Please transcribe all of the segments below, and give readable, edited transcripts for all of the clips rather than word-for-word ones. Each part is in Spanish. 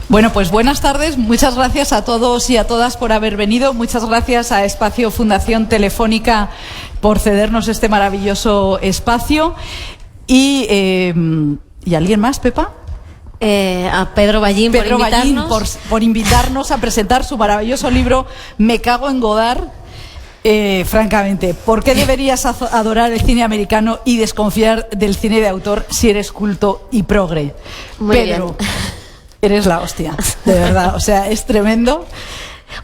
Bueno, pues buenas tardes, muchas gracias a todos y a todas por haber venido, muchas gracias a Espacio Fundación Telefónica por cedernos este maravilloso espacio y ¿alguien más, Pepa? A Pedro Ballín por invitarnos a presentar su maravilloso libro Me cago en Godard. Francamente, ¿por qué deberías adorar el cine americano y desconfiar del cine de autor si eres culto y progre? Muy Pedro, bien. Eres la hostia, de verdad, o sea, es tremendo.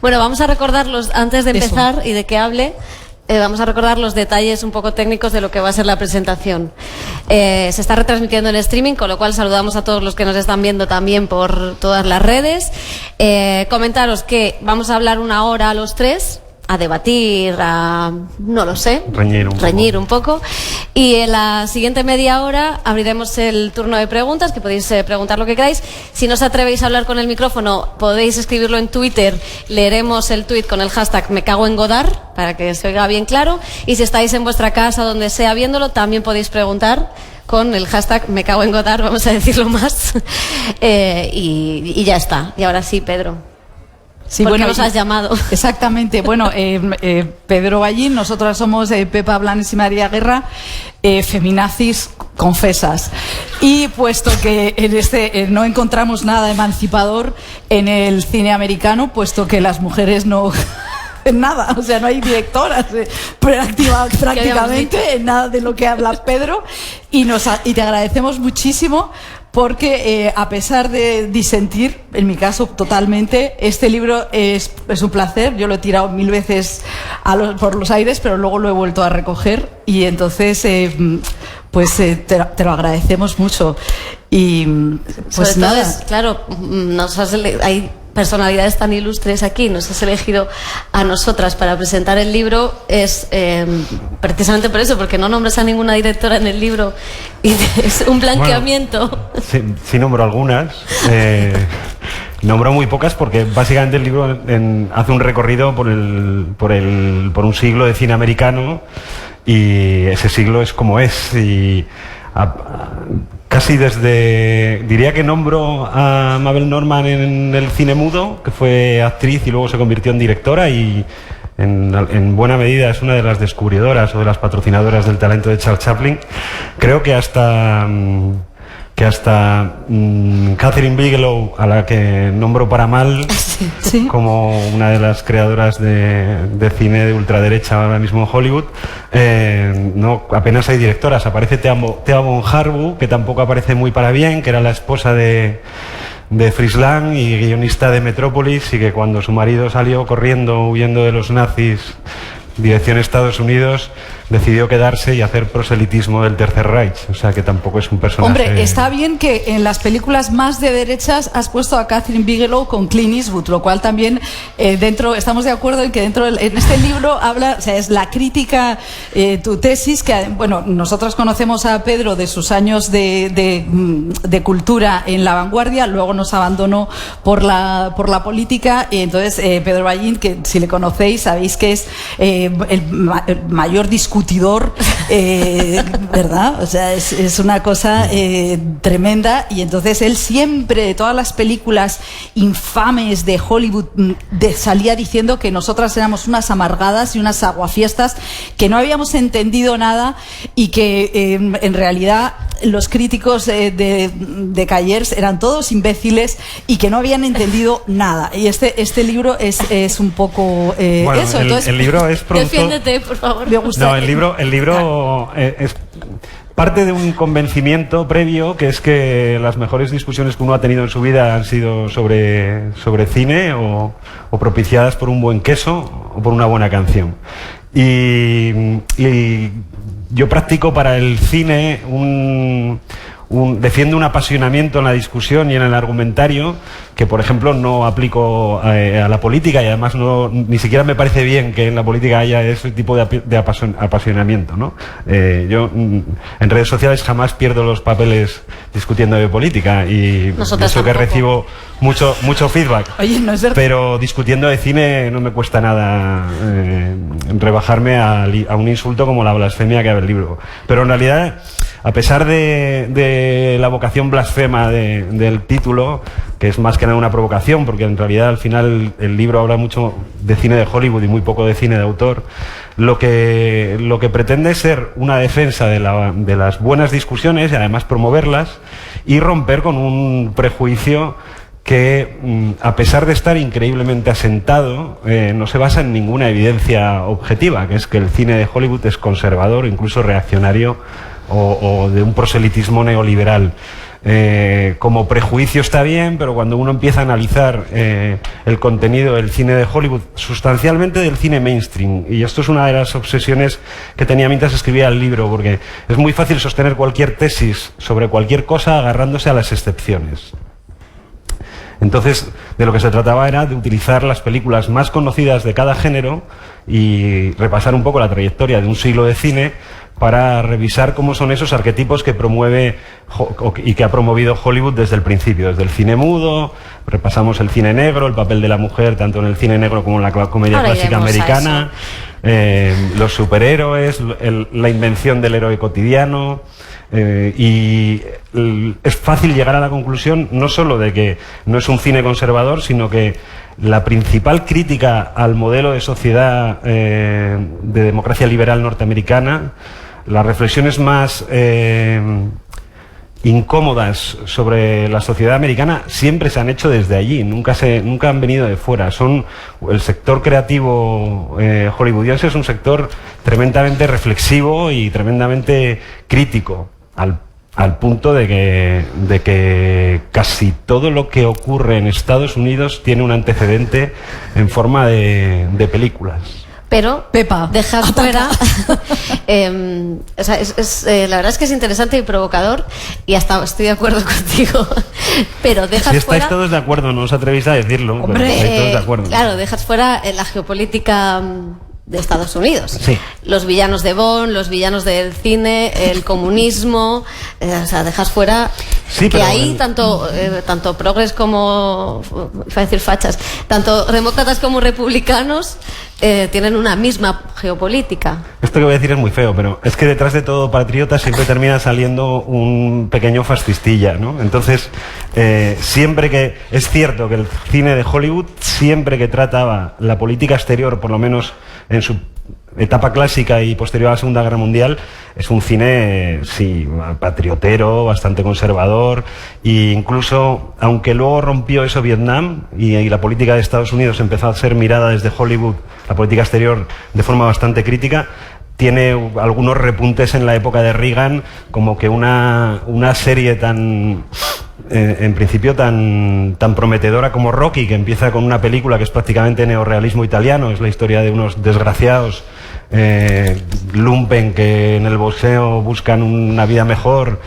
Bueno, vamos a recordarlos antes de empezar y de que hable. Vamos a recordar los detalles un poco técnicos de lo que va a ser la presentación. Se está retransmitiendo en streaming, con lo cual saludamos a todos los que nos están viendo también por todas las redes. Comentaros que vamos a hablar una hora a los tres, a debatir, no lo sé, reñir un poco. Y en la siguiente media hora abriremos el turno de preguntas, que podéis preguntar lo que queráis. Si no os atrevéis a hablar con el micrófono, podéis escribirlo en Twitter, leeremos el tweet con el hashtag Me cago en Godard, para que se oiga bien claro. Y si estáis en vuestra casa, donde sea, viéndolo, también podéis preguntar con el hashtag Me cago en Godard, vamos a decirlo más. Y ya está. Y ahora sí, Pedro. Sí, ¿Por qué nos has llamado? Exactamente. Bueno, Pedro Ballín, nosotras somos Pepa Blanes y María Guerra, feminazis confesas. Y puesto que en no encontramos nada emancipador en el cine americano, puesto que las mujeres no... nada, o sea, no hay directoras prácticamente en nada de lo que habla Pedro, y te agradecemos muchísimo porque a pesar de disentir, en mi caso totalmente, este libro es un placer. Yo lo he tirado 1000 veces por los aires, pero luego lo he vuelto a recoger y entonces te lo agradecemos mucho. Y pues sobre nada, todo claro, hay personalidades tan ilustres aquí, nos has elegido a nosotras para presentar el libro, es precisamente por eso, porque no nombras a ninguna directora en el libro y es un blanqueamiento. Bueno, sí nombro algunas, nombro muy pocas porque básicamente el libro hace un recorrido por un siglo de cine americano y ese siglo es como es y casi diría que nombro a Mabel Normand en el cine mudo, que fue actriz y luego se convirtió en directora y en buena medida es una de las descubridoras o de las patrocinadoras del talento de Charles Chaplin. Creo que hasta Catherine Bigelow, a la que nombro para mal, sí, como una de las creadoras de cine de ultraderecha ahora mismo en Hollywood, no, apenas hay directoras. Aparece Thea von Harbu, que tampoco aparece muy para bien, que era la esposa de Fritz Lang y guionista de Metrópolis, y que cuando su marido salió corriendo, huyendo de los nazis, dirección Estados Unidos, decidió quedarse y hacer proselitismo del Tercer Reich, o sea que tampoco es un personaje... Hombre, está bien que en las películas más de derechas has puesto a Catherine Bigelow con Clint Eastwood, lo cual también estamos de acuerdo en que en este libro habla, o sea, es la crítica, tu tesis, que bueno, nosotros conocemos a Pedro de sus años de cultura en La Vanguardia, luego nos abandonó por la política, y entonces Pedro Ballín, que si le conocéis sabéis que es el mayor discutidor, ¿verdad? O sea, es una cosa tremenda, y entonces él siempre, de todas las películas infames de Hollywood, salía diciendo que nosotras éramos unas amargadas y unas aguafiestas, que no habíamos entendido nada y que en realidad los críticos de Callers eran todos imbéciles y que no habían entendido nada. Y este libro es un poco bueno, eso. Entonces, el libro es producto... Defiéndete, por favor. Me gusta. No, el libro es parte de un convencimiento previo, que es que las mejores discusiones que uno ha tenido en su vida han sido sobre cine o propiciadas por un buen queso o por una buena canción. Y yo practico para el cine defiendo un apasionamiento en la discusión y en el argumentario que, por ejemplo, no aplico a la política, y además ni siquiera me parece bien que en la política haya ese tipo de apasionamiento, ¿no? Yo en redes sociales jamás pierdo los papeles discutiendo de política, y eso que recibo mucho feedback. Oye, no es verdad. Pero discutiendo de cine no me cuesta nada rebajarme a un insulto como la blasfemia que abre el libro. Pero en realidad, a pesar de la vocación blasfema del título, que es más que nada una provocación, porque en realidad al final el libro habla mucho de cine de Hollywood y muy poco de cine de autor, lo que pretende es ser una defensa de las buenas discusiones y además promoverlas y romper con un prejuicio que, a pesar de estar increíblemente asentado, no se basa en ninguna evidencia objetiva, que es que el cine de Hollywood es conservador, incluso reaccionario o de un proselitismo neoliberal. Como prejuicio está bien, pero cuando uno empieza a analizar el contenido del cine de Hollywood, sustancialmente del cine mainstream, y esto es una de las obsesiones que tenía mientras escribía el libro, porque es muy fácil sostener cualquier tesis sobre cualquier cosa agarrándose a las excepciones. Entonces, de lo que se trataba era de utilizar las películas más conocidas de cada género y repasar un poco la trayectoria de un siglo de cine para revisar cómo son esos arquetipos que promueve y que ha promovido Hollywood desde el principio, desde el cine mudo. Repasamos el cine negro, el papel de la mujer tanto en el cine negro como en la comedia clásica americana, los superhéroes, la invención del héroe cotidiano. Y es fácil llegar a la conclusión no solo de que no es un cine conservador, sino que la principal crítica al modelo de sociedad de democracia liberal norteamericana, las reflexiones más incómodas sobre la sociedad americana siempre se han hecho desde allí, nunca han venido de fuera. El sector creativo hollywoodiense es un sector tremendamente reflexivo y tremendamente crítico, al punto de que casi todo lo que ocurre en Estados Unidos tiene un antecedente en forma de películas. Pero Pepa, dejas fuera o sea, la verdad es que es interesante y provocador, y hasta estoy de acuerdo contigo, pero dejas si estáis fuera, todos de acuerdo, no os atrevéis a decirlo. Hombre, pero estáis todos de acuerdo. claro, dejas fuera la geopolítica de Estados Unidos. Sí. Los villanos de Bond, los villanos del cine, el comunismo, o sea, dejas fuera sí, que pero ahí tanto progres como, iba a decir fachas, tanto demócratas como republicanos tienen una misma geopolítica. Esto que voy a decir es muy feo, pero es que detrás de todo patriota siempre termina saliendo un pequeño fascistilla, ¿no? Entonces, siempre que... Es cierto que el cine de Hollywood, siempre que trataba la política exterior, por lo menos en su etapa clásica y posterior a la Segunda Guerra Mundial, es un cine, sí, patriotero, bastante conservador, e incluso, aunque luego rompió eso Vietnam y la política de Estados Unidos empezó a ser mirada desde Hollywood, la política exterior, de forma bastante crítica, tiene algunos repuntes en la época de Reagan, como que una serie tan... en principio tan prometedora como Rocky, que empieza con una película que es prácticamente neorrealismo italiano, es la historia de unos desgraciados lumpen que en el boxeo buscan una vida mejor.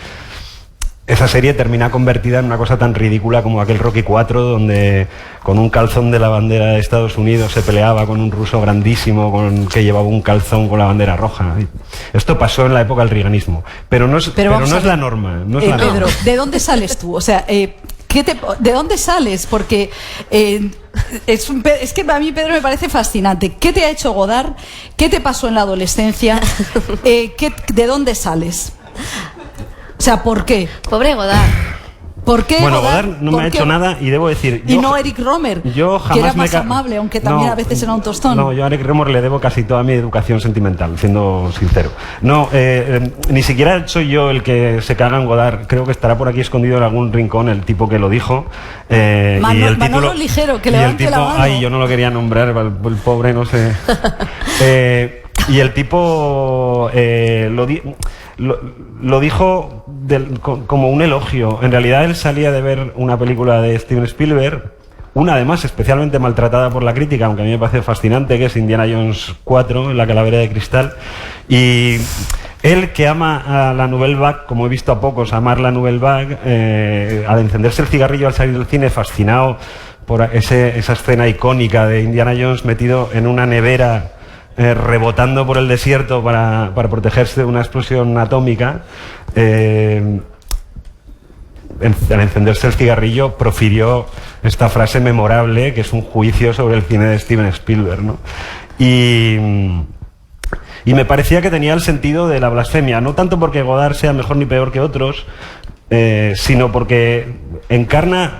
Esa serie termina convertida en una cosa tan ridícula como aquel Rocky 4, donde con un calzón de la bandera de Estados Unidos se peleaba con un ruso grandísimo que llevaba un calzón con la bandera roja. Esto pasó en la época del reaganismo, pero no es la norma. No es la Pedro, norma. ¿de dónde sales tú? O sea, ¿de dónde sales? Porque es que a mí, Pedro, me parece fascinante. ¿Qué te ha hecho Godard? ¿Qué te pasó en la adolescencia? ¿De dónde sales? O sea, ¿por qué? Pobre Godard. ¿Por qué? Bueno, Godard no me ha hecho nada, y debo decir... Y no Eric Romer, yo jamás que era más me amable, aunque también a veces era un tostón. No, yo a Eric Romer le debo casi toda mi educación sentimental, siendo sincero. No, ni siquiera soy yo el que se caga en Godard. Creo que estará por aquí escondido en algún rincón el tipo que lo dijo. Manolo Ligero, que levante la mano. Ay, yo no lo quería nombrar, el pobre, no sé. Y el tipo lo dijo como un elogio. En realidad él salía de ver una película de Steven Spielberg, una además especialmente maltratada por la crítica, aunque a mí me parece fascinante, que es Indiana Jones 4, La calavera de cristal. Y él, que ama a la Nouvelle Vague, como he visto a pocos amar la Nouvelle Vague, al encenderse el cigarrillo al salir del cine, fascinado por esa escena icónica de Indiana Jones metido en una nevera, rebotando por el desierto para protegerse de una explosión atómica, al encenderse el cigarrillo profirió esta frase memorable, que es un juicio sobre el cine de Steven Spielberg, ¿no? Y me parecía que tenía el sentido de la blasfemia, no tanto porque Godard sea mejor ni peor que otros, sino porque encarna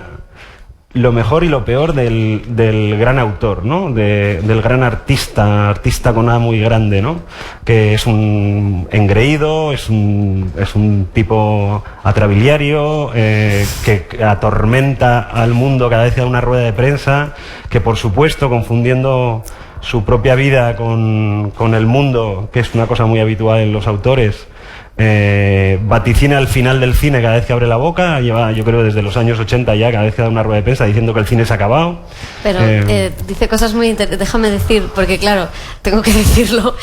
lo mejor y lo peor del gran autor, ¿no? Del gran artista con A muy grande, ¿no? Que es un engreído, es un tipo atrabiliario, que atormenta al mundo cada vez que da una rueda de prensa, que por supuesto, confundiendo su propia vida con el mundo, que es una cosa muy habitual en los autores, vaticina el final del cine cada vez que abre la boca. Lleva, yo creo, desde los años 80 ya, cada vez que da una rueda de prensa diciendo que el cine se ha acabado. Pero dice cosas muy interesantes. Déjame decir, porque claro, tengo que decirlo.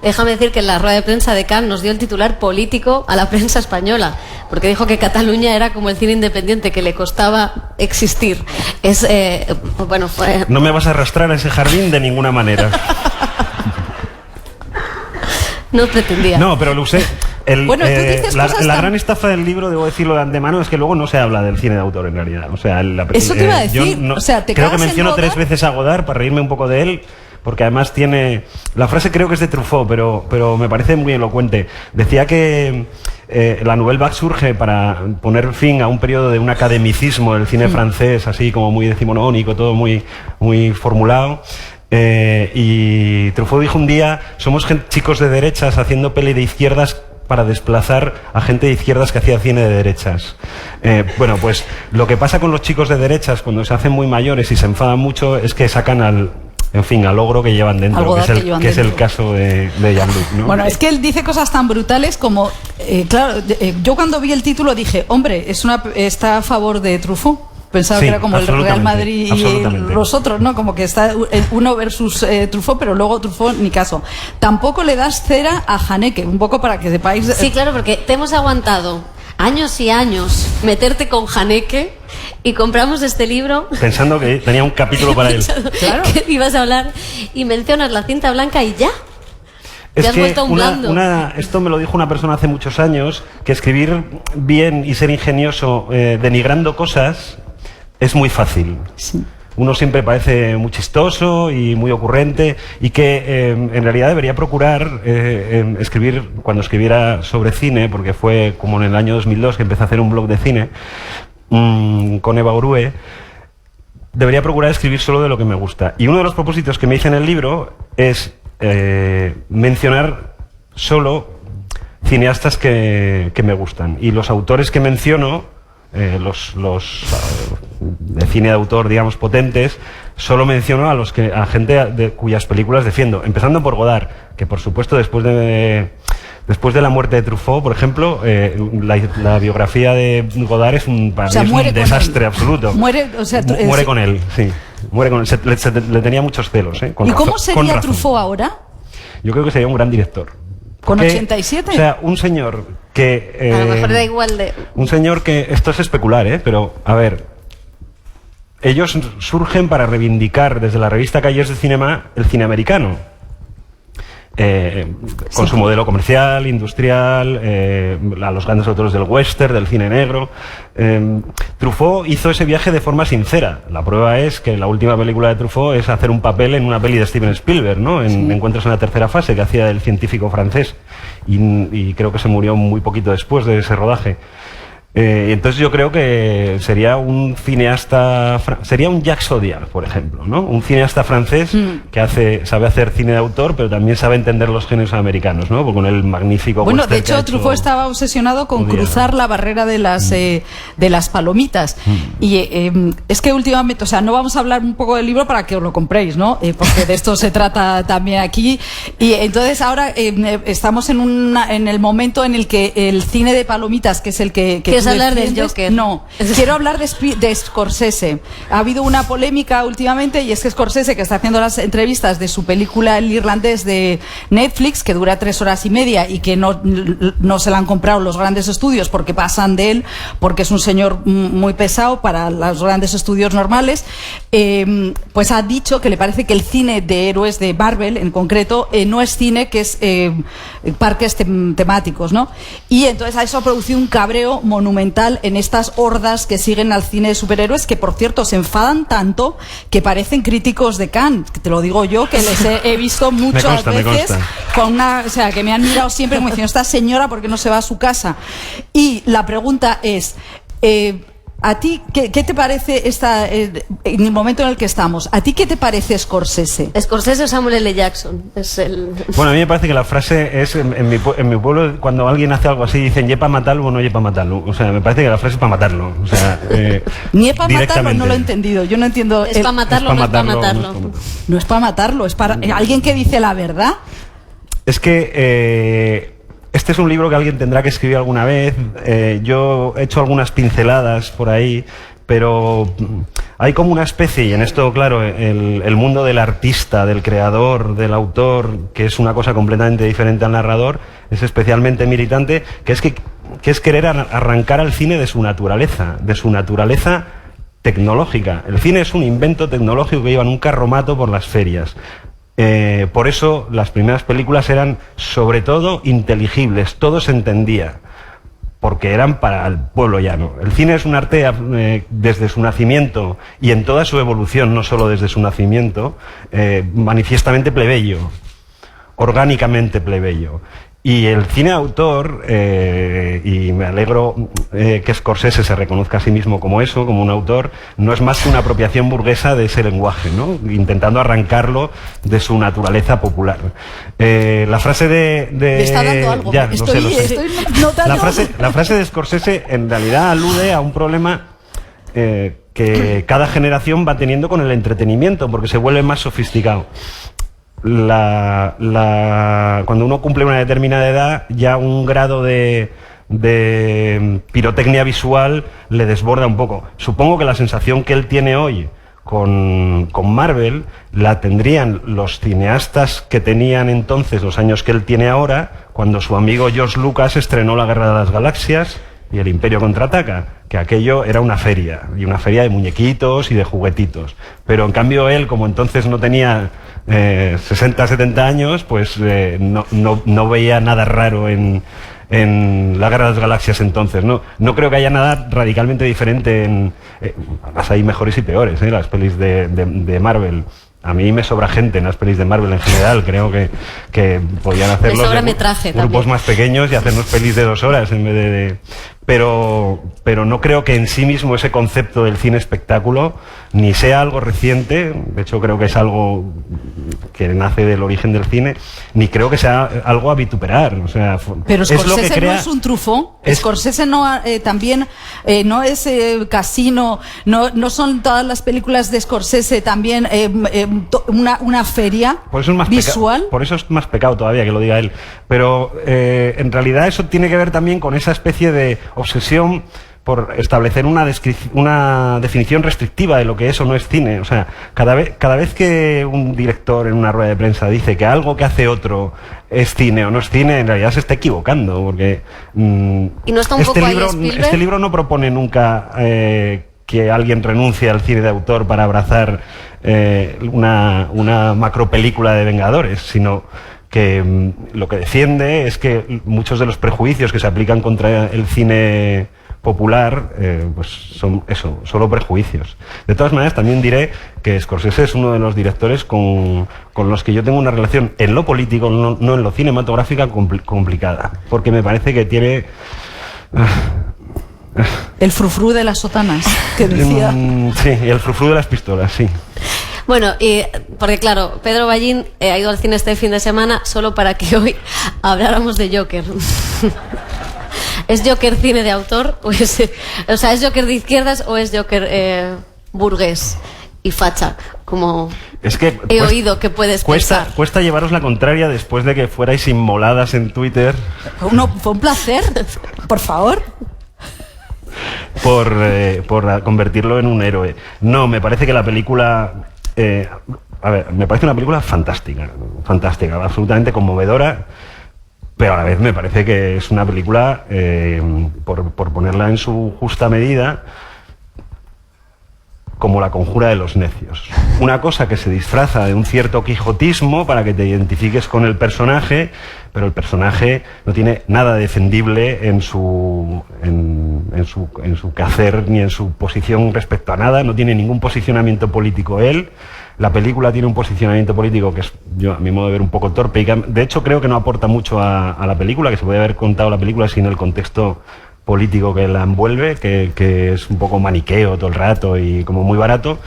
Déjame decir que en la rueda de prensa de Cannes nos dio el titular político a la prensa española, porque dijo que Cataluña era como el cine independiente, que le costaba existir. No me vas a arrastrar a ese jardín de ninguna manera. No pretendía. No, pero lo usé. Bueno, tú dices la gran estafa del libro, debo decirlo de antemano, es que luego no se habla del cine de autor en realidad. O sea, eso te iba a decir. Creo que menciono 3 veces a Godard para reírme un poco de él, porque además tiene... La frase creo que es de Truffaut, pero me parece muy elocuente. Decía que la Nouvelle Vague surge para poner fin a un periodo de un academicismo del cine francés, así como muy decimonónico, todo muy, muy formulado. Y Truffaut dijo un día: somos chicos de derechas haciendo peli de izquierdas para desplazar a gente de izquierdas que hacía cine de derechas. Bueno, pues lo que pasa con los chicos de derechas cuando se hacen muy mayores y se enfadan mucho es que sacan al ogro que llevan dentro, que es el caso de Jean-Luc, ¿no? Bueno, es que él dice cosas tan brutales como, yo cuando vi el título dije, hombre, está a favor de Truffaut. Pensaba que era como el Real Madrid y los otros, ¿no? Como que está uno versus Truffaut, pero luego Truffaut ni caso. Tampoco le das cera a Haneke, un poco para que sepáis... Sí, claro, porque te hemos aguantado años y años meterte con Haneke y compramos este libro... Pensando que tenía un capítulo para él. Claro. Que ibas a hablar y mencionas la cinta blanca y ya. Es que esto me lo dijo una persona hace muchos años, que escribir bien y ser ingenioso denigrando cosas es muy fácil. Sí. Uno siempre parece muy chistoso y muy ocurrente, y que en realidad debería procurar escribir, cuando escribiera sobre cine, porque fue como en el año 2002 que empecé a hacer un blog de cine con Eva Orue, debería procurar escribir solo de lo que me gusta. Y uno de los propósitos que me hice en el libro es mencionar solo cineastas que me gustan. Y los autores que menciono, los de cine de autor, digamos, potentes, solo menciono a gente cuyas películas defiendo, empezando por Godard, que por supuesto después de la muerte de Truffaut, por ejemplo, la biografía de Godard es un desastre absoluto. Muere con él, sí. Muere con él. Le tenía muchos celos. ¿Y cómo sería Truffaut ahora? Yo creo que sería un gran director. ¿Con 87? O sea, un señor que... a lo mejor da igual de... Un señor que... Esto es especular, pero, a ver... Ellos surgen para reivindicar desde la revista Cahiers de Cinema el cine americano. Con su modelo comercial, industrial, a los grandes autores del western, del cine negro. Truffaut hizo ese viaje de forma sincera. La prueba es que la última película de Truffaut es hacer un papel en una peli de Steven Spielberg, ¿no? En Encuentros en la tercera fase, que hacía el científico francés. Y creo que se murió muy poquito después de ese rodaje. Entonces yo creo que sería un cineasta, sería un Jacques Audiard, por ejemplo, ¿no? Un cineasta francés que sabe hacer cine de autor, pero también sabe entender los géneros americanos, ¿no? Con el magnífico... Bueno, de hecho, Truffaut estaba obsesionado con cruzar la barrera de las palomitas. Y es que últimamente, o sea, no vamos a hablar un poco del libro para que os lo compréis, ¿no? Porque de esto se trata también aquí. Y entonces ahora estamos en el momento en el que el cine de palomitas, que es el que ¿Quieres hablar del Joker? No, quiero hablar de Scorsese. Ha habido una polémica últimamente, y es que Scorsese, que está haciendo las entrevistas de su película El Irlandés de Netflix, que dura 3 horas y media y que no se la han comprado los grandes estudios porque pasan de él, porque es un señor muy pesado para los grandes estudios normales, pues ha dicho que le parece que el cine de héroes de Marvel, en concreto, no es cine, que es parques temáticos, ¿no? Y entonces eso ha producido un cabreo monumental en estas hordas que siguen al cine de superhéroes, que por cierto se enfadan tanto que parecen críticos de Cannes, que te lo digo yo, que les he visto muchas veces con o sea, que me han mirado siempre como diciendo, esta señora, ¿por qué no se va a su casa? Y la pregunta es, ¿A ti qué te parece en el momento en el que estamos? ¿A ti qué te parece Scorsese? Scorsese o Samuel L. Jackson. Bueno, a mí me parece que la frase es, en mi pueblo, cuando alguien hace algo así, dicen, ¿yepa matarlo o no yepa matarlo? O sea, me parece que la frase es para matarlo. O sea, ni es para matarlo, no lo he entendido. Yo no entiendo. ¿Es para matarlo o no es para matarlo? No es para matarlo, es para alguien que dice la verdad. Es que... este es un libro que alguien tendrá que escribir alguna vez. Yo he hecho algunas pinceladas por ahí, pero hay como una especie, y en esto, claro, el mundo del artista, del creador, del autor, que es una cosa completamente diferente al narrador, es especialmente militante, que es querer arrancar al cine de su naturaleza tecnológica. El cine es un invento tecnológico que lleva en un carromato por las ferias. Por eso las primeras películas eran sobre todo inteligibles, todo se entendía, porque eran para el pueblo llano. El cine es un arte desde su nacimiento y en toda su evolución, no solo desde su nacimiento, manifiestamente plebeyo, orgánicamente plebeyo. Y el cine autor, y me alegro que Scorsese se reconozca a sí mismo como eso, como un autor, no es más que una apropiación burguesa de ese lenguaje, ¿no? Intentando arrancarlo de su naturaleza popular. La frase Me está dando algo. Ya, estoy notando. La frase de Scorsese en realidad alude a un problema que cada generación va teniendo con el entretenimiento, porque se vuelve más sofisticado. Cuando uno cumple una determinada edad, ya un grado de pirotecnia visual le desborda un poco. Supongo que la sensación que él tiene hoy con Marvel la tendrían los cineastas que tenían entonces los años que él tiene ahora, cuando su amigo George Lucas estrenó La Guerra de las Galaxias y El Imperio Contraataca, que aquello era una feria, y una feria de muñequitos y de juguetitos. Pero en cambio él, como entonces no tenía 60, 70 años, pues no veía nada raro en La Guerra de las Galaxias entonces. No creo que haya nada radicalmente diferente además hay mejores y peores, las pelis de Marvel. A mí me sobra gente en las pelis de Marvel en general. Creo que podían hacerlo grupos más pequeños y hacernos pelis de 2 horas en vez de... Pero no creo que en sí mismo ese concepto del cine espectáculo ni sea algo reciente. De hecho, creo que es algo que nace del origen del cine, ni creo que sea algo a vituperar. O sea, pero Scorsese es lo que crea, no es un Truffaut. Scorsese no, también no es Casino. No son todas las películas de Scorsese también una feria por eso es más visual. Por eso es más pecado todavía que lo diga él. Pero en realidad eso tiene que ver también con esa especie de obsesión por establecer una definición restrictiva de lo que es o no es cine. O sea, cada vez que un director en una rueda de prensa dice que algo que hace otro es cine o no es cine, en realidad se está equivocando, porque ¿Y no está un poco ahí Spielberg? Este libro no propone nunca que alguien renuncie al cine de autor para abrazar una macropelícula de Vengadores, sino que lo que defiende es que muchos de los prejuicios que se aplican contra el cine popular pues son eso, solo prejuicios. De todas maneras, también diré que Scorsese es uno de los directores con los que yo tengo una relación en lo político, no en lo cinematográfica, complicada, porque me parece que tiene el frufru de las sotanas que decía. Sí, el frufru de las pistolas, sí. Bueno, porque claro, Pedro Ballín ha ido al cine este fin de semana solo para que hoy habláramos de Joker. ¿Es Joker cine de autor? ¿Es Joker de izquierdas o es Joker burgués y facha? Como es que he oído que puedes pensar. Cuesta llevaros la contraria después de que fuerais inmoladas en Twitter. Fue un placer, por favor. Por convertirlo en un héroe. No, me parece que la película... me parece una película fantástica, absolutamente conmovedora, pero a la vez me parece que es una película, por ponerla en su justa medida, como La Conjura de los Necios. Una cosa que se disfraza de un cierto quijotismo para que te identifiques con el personaje, pero el personaje no tiene nada defendible en su quehacer ni en su posición respecto a nada, no tiene ningún posicionamiento político él. La película tiene un posicionamiento político que es, yo a mi modo de ver, un poco torpe y que, de hecho, creo que no aporta mucho a la película, que se puede haber contado la película sin el contexto político que la envuelve, que es un poco maniqueo todo el rato y como muy barato.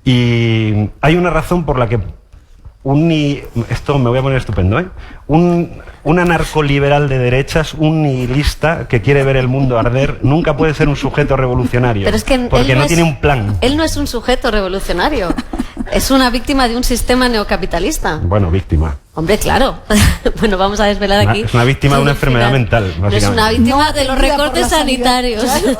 Y hay una razón por la que esto me voy a poner estupendo, ¿eh? Un anarcoliberal de derechas, un nihilista que quiere ver el mundo arder, nunca puede ser un sujeto revolucionario. Pero es que porque no tiene un plan. Él no es un sujeto revolucionario. Es una víctima de un sistema neocapitalista. Bueno, víctima. Hombre, claro. Bueno, vamos a desvelar aquí. Es una víctima de una enfermedad mental, básicamente. No es una víctima de los recortes sanitarios. Claro.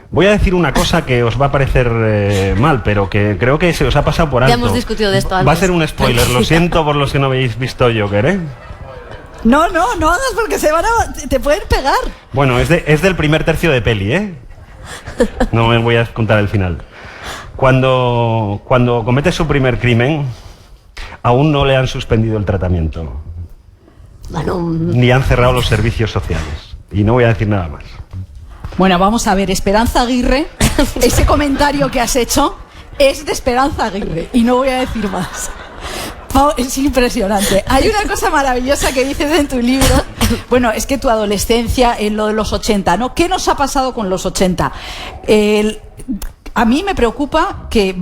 Voy a decir una cosa que os va a parecer mal, pero que creo que se os ha pasado por alto. Ya hemos discutido de esto antes. Va a ser un spoiler, lo siento por los que no habéis visto Joker, ¿eh? No hagas porque te pueden pegar. Bueno, es del primer tercio de peli, ¿eh? No me voy a contar el final. Cuando comete su primer crimen, aún no le han suspendido el tratamiento. Bueno, Ni han cerrado los servicios sociales. Y no voy a decir nada más. Bueno, vamos a ver, Esperanza Aguirre, ese comentario que has hecho es de Esperanza Aguirre y no voy a decir más. Es impresionante. Hay una cosa maravillosa que dices en tu libro. Bueno, es que tu adolescencia, en lo de los 80, ¿no? ¿Qué nos ha pasado con los 80? A mí me preocupa que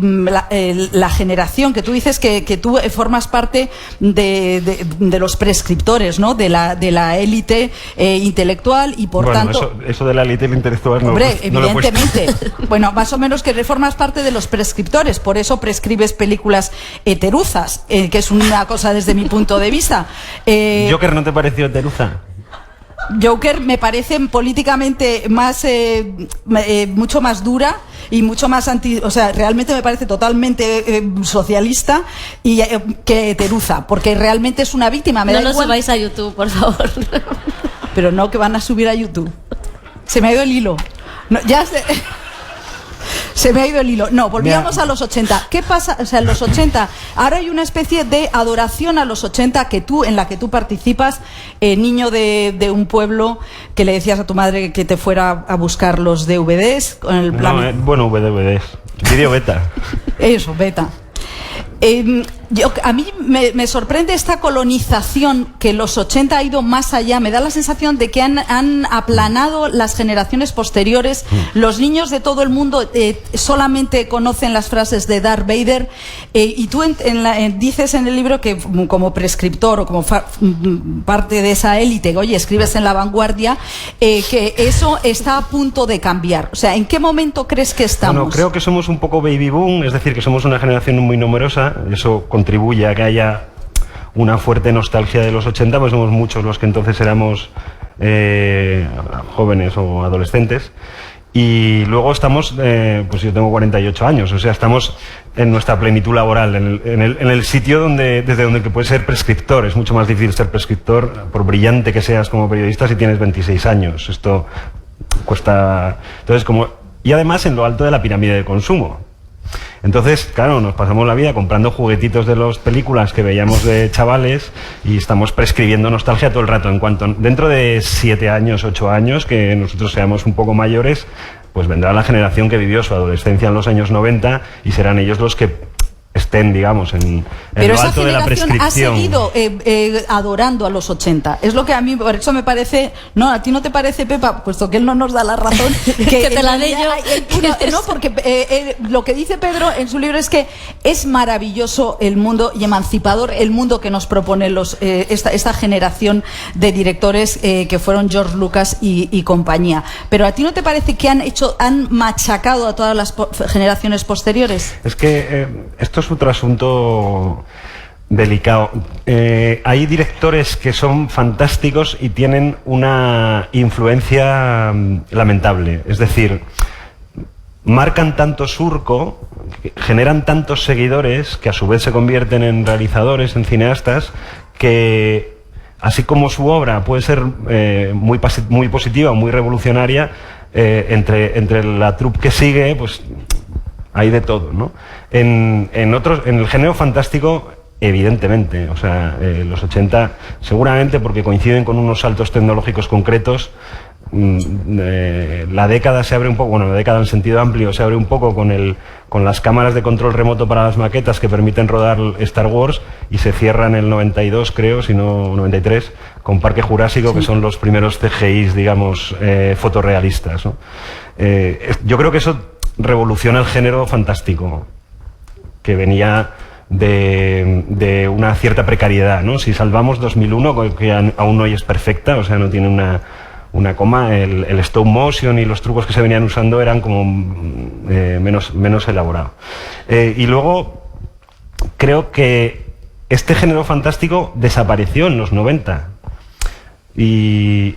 la generación, que tú dices que tú formas parte de los prescriptores, ¿no? De la élite intelectual y por tanto... Eso de la élite intelectual no... Hombre, no evidentemente. Bueno, más o menos que formas parte de los prescriptores, por eso prescribes películas heteruzas, que es una cosa desde mi punto de vista. ¿Joker no te pareció heteruza? Joker me parece políticamente más mucho más dura y mucho más realmente me parece totalmente socialista y que heteruza, porque realmente es una víctima. no lo subáis a YouTube, por favor. Pero no, que van a subir a YouTube. Se me ha ido el hilo. No, se me ha ido el hilo. No, volvíamos a los 80. ¿Qué pasa? O sea, en los 80, ahora hay una especie de adoración a los 80 en la que tú participas, niño de un pueblo, que le decías a tu madre que te fuera a buscar los DVDs con el plan. Bueno, DVDs. Video beta. Eso, beta. A mí me sorprende esta colonización que los 80 ha ido más allá. Me da la sensación de que han aplanado las generaciones posteriores. Los niños de todo el mundo solamente conocen las frases de Darth Vader, y tú dices en el libro que como prescriptor o como parte de esa élite, oye, escribes en La Vanguardia, que eso está a punto de cambiar. O sea, ¿en qué momento crees que estamos? Bueno, creo que somos un poco baby boom, es decir, que somos una generación muy numerosa. Eso contribuye a que haya una fuerte nostalgia de los 80, pues somos muchos los que entonces éramos jóvenes o adolescentes. Y luego estamos, pues yo tengo 48 años, o sea, estamos en nuestra plenitud laboral, en el sitio desde donde puedes ser prescriptor. Es mucho más difícil ser prescriptor, por brillante que seas como periodista, si tienes 26 años. Esto cuesta... Entonces, y además en lo alto de la pirámide de consumo. Entonces, claro, nos pasamos la vida comprando juguetitos de las películas que veíamos de chavales y estamos prescribiendo nostalgia todo el rato. Dentro de 7 años, 8 años, que nosotros seamos un poco mayores, pues vendrá la generación que vivió su adolescencia en los años 90 y serán ellos los que estén, digamos, en lo alto de la prescripción. Ha seguido adorando a los 80. Es lo que a mí, por eso me parece... No, a ti no te parece, Pepa, puesto que él no nos da la razón. que te la dé yo. No, porque lo que dice Pedro en su libro es que es maravilloso el mundo y emancipador el mundo que nos propone esta generación de directores que fueron George Lucas y compañía. Pero ¿a ti no te parece que han machacado a todas las generaciones posteriores? Es que esto es otro asunto delicado. Hay directores que son fantásticos y tienen una influencia lamentable. Es decir, marcan tanto surco, generan tantos seguidores que a su vez se convierten en realizadores, en cineastas, que así como su obra puede ser muy positiva o muy revolucionaria, entre la troupe que sigue, pues hay de todo, ¿no? En el género fantástico, evidentemente, o sea, los 80, seguramente porque coinciden con unos saltos tecnológicos concretos, la década se abre un poco, bueno, la década en sentido amplio se abre un poco con las cámaras de control remoto para las maquetas que permiten rodar Star Wars, y se cierra en el 92, creo, si no 93, con Parque Jurásico, que son los primeros CGIs, digamos, fotorrealistas, ¿no? Yo creo que eso revoluciona el género fantástico, que venía de una cierta precariedad, ¿no? Si salvamos 2001, que aún hoy es perfecta, o sea, no tiene una coma, el stop motion y los trucos que se venían usando eran como menos elaborados. Y luego creo que este género fantástico desapareció en los 90 y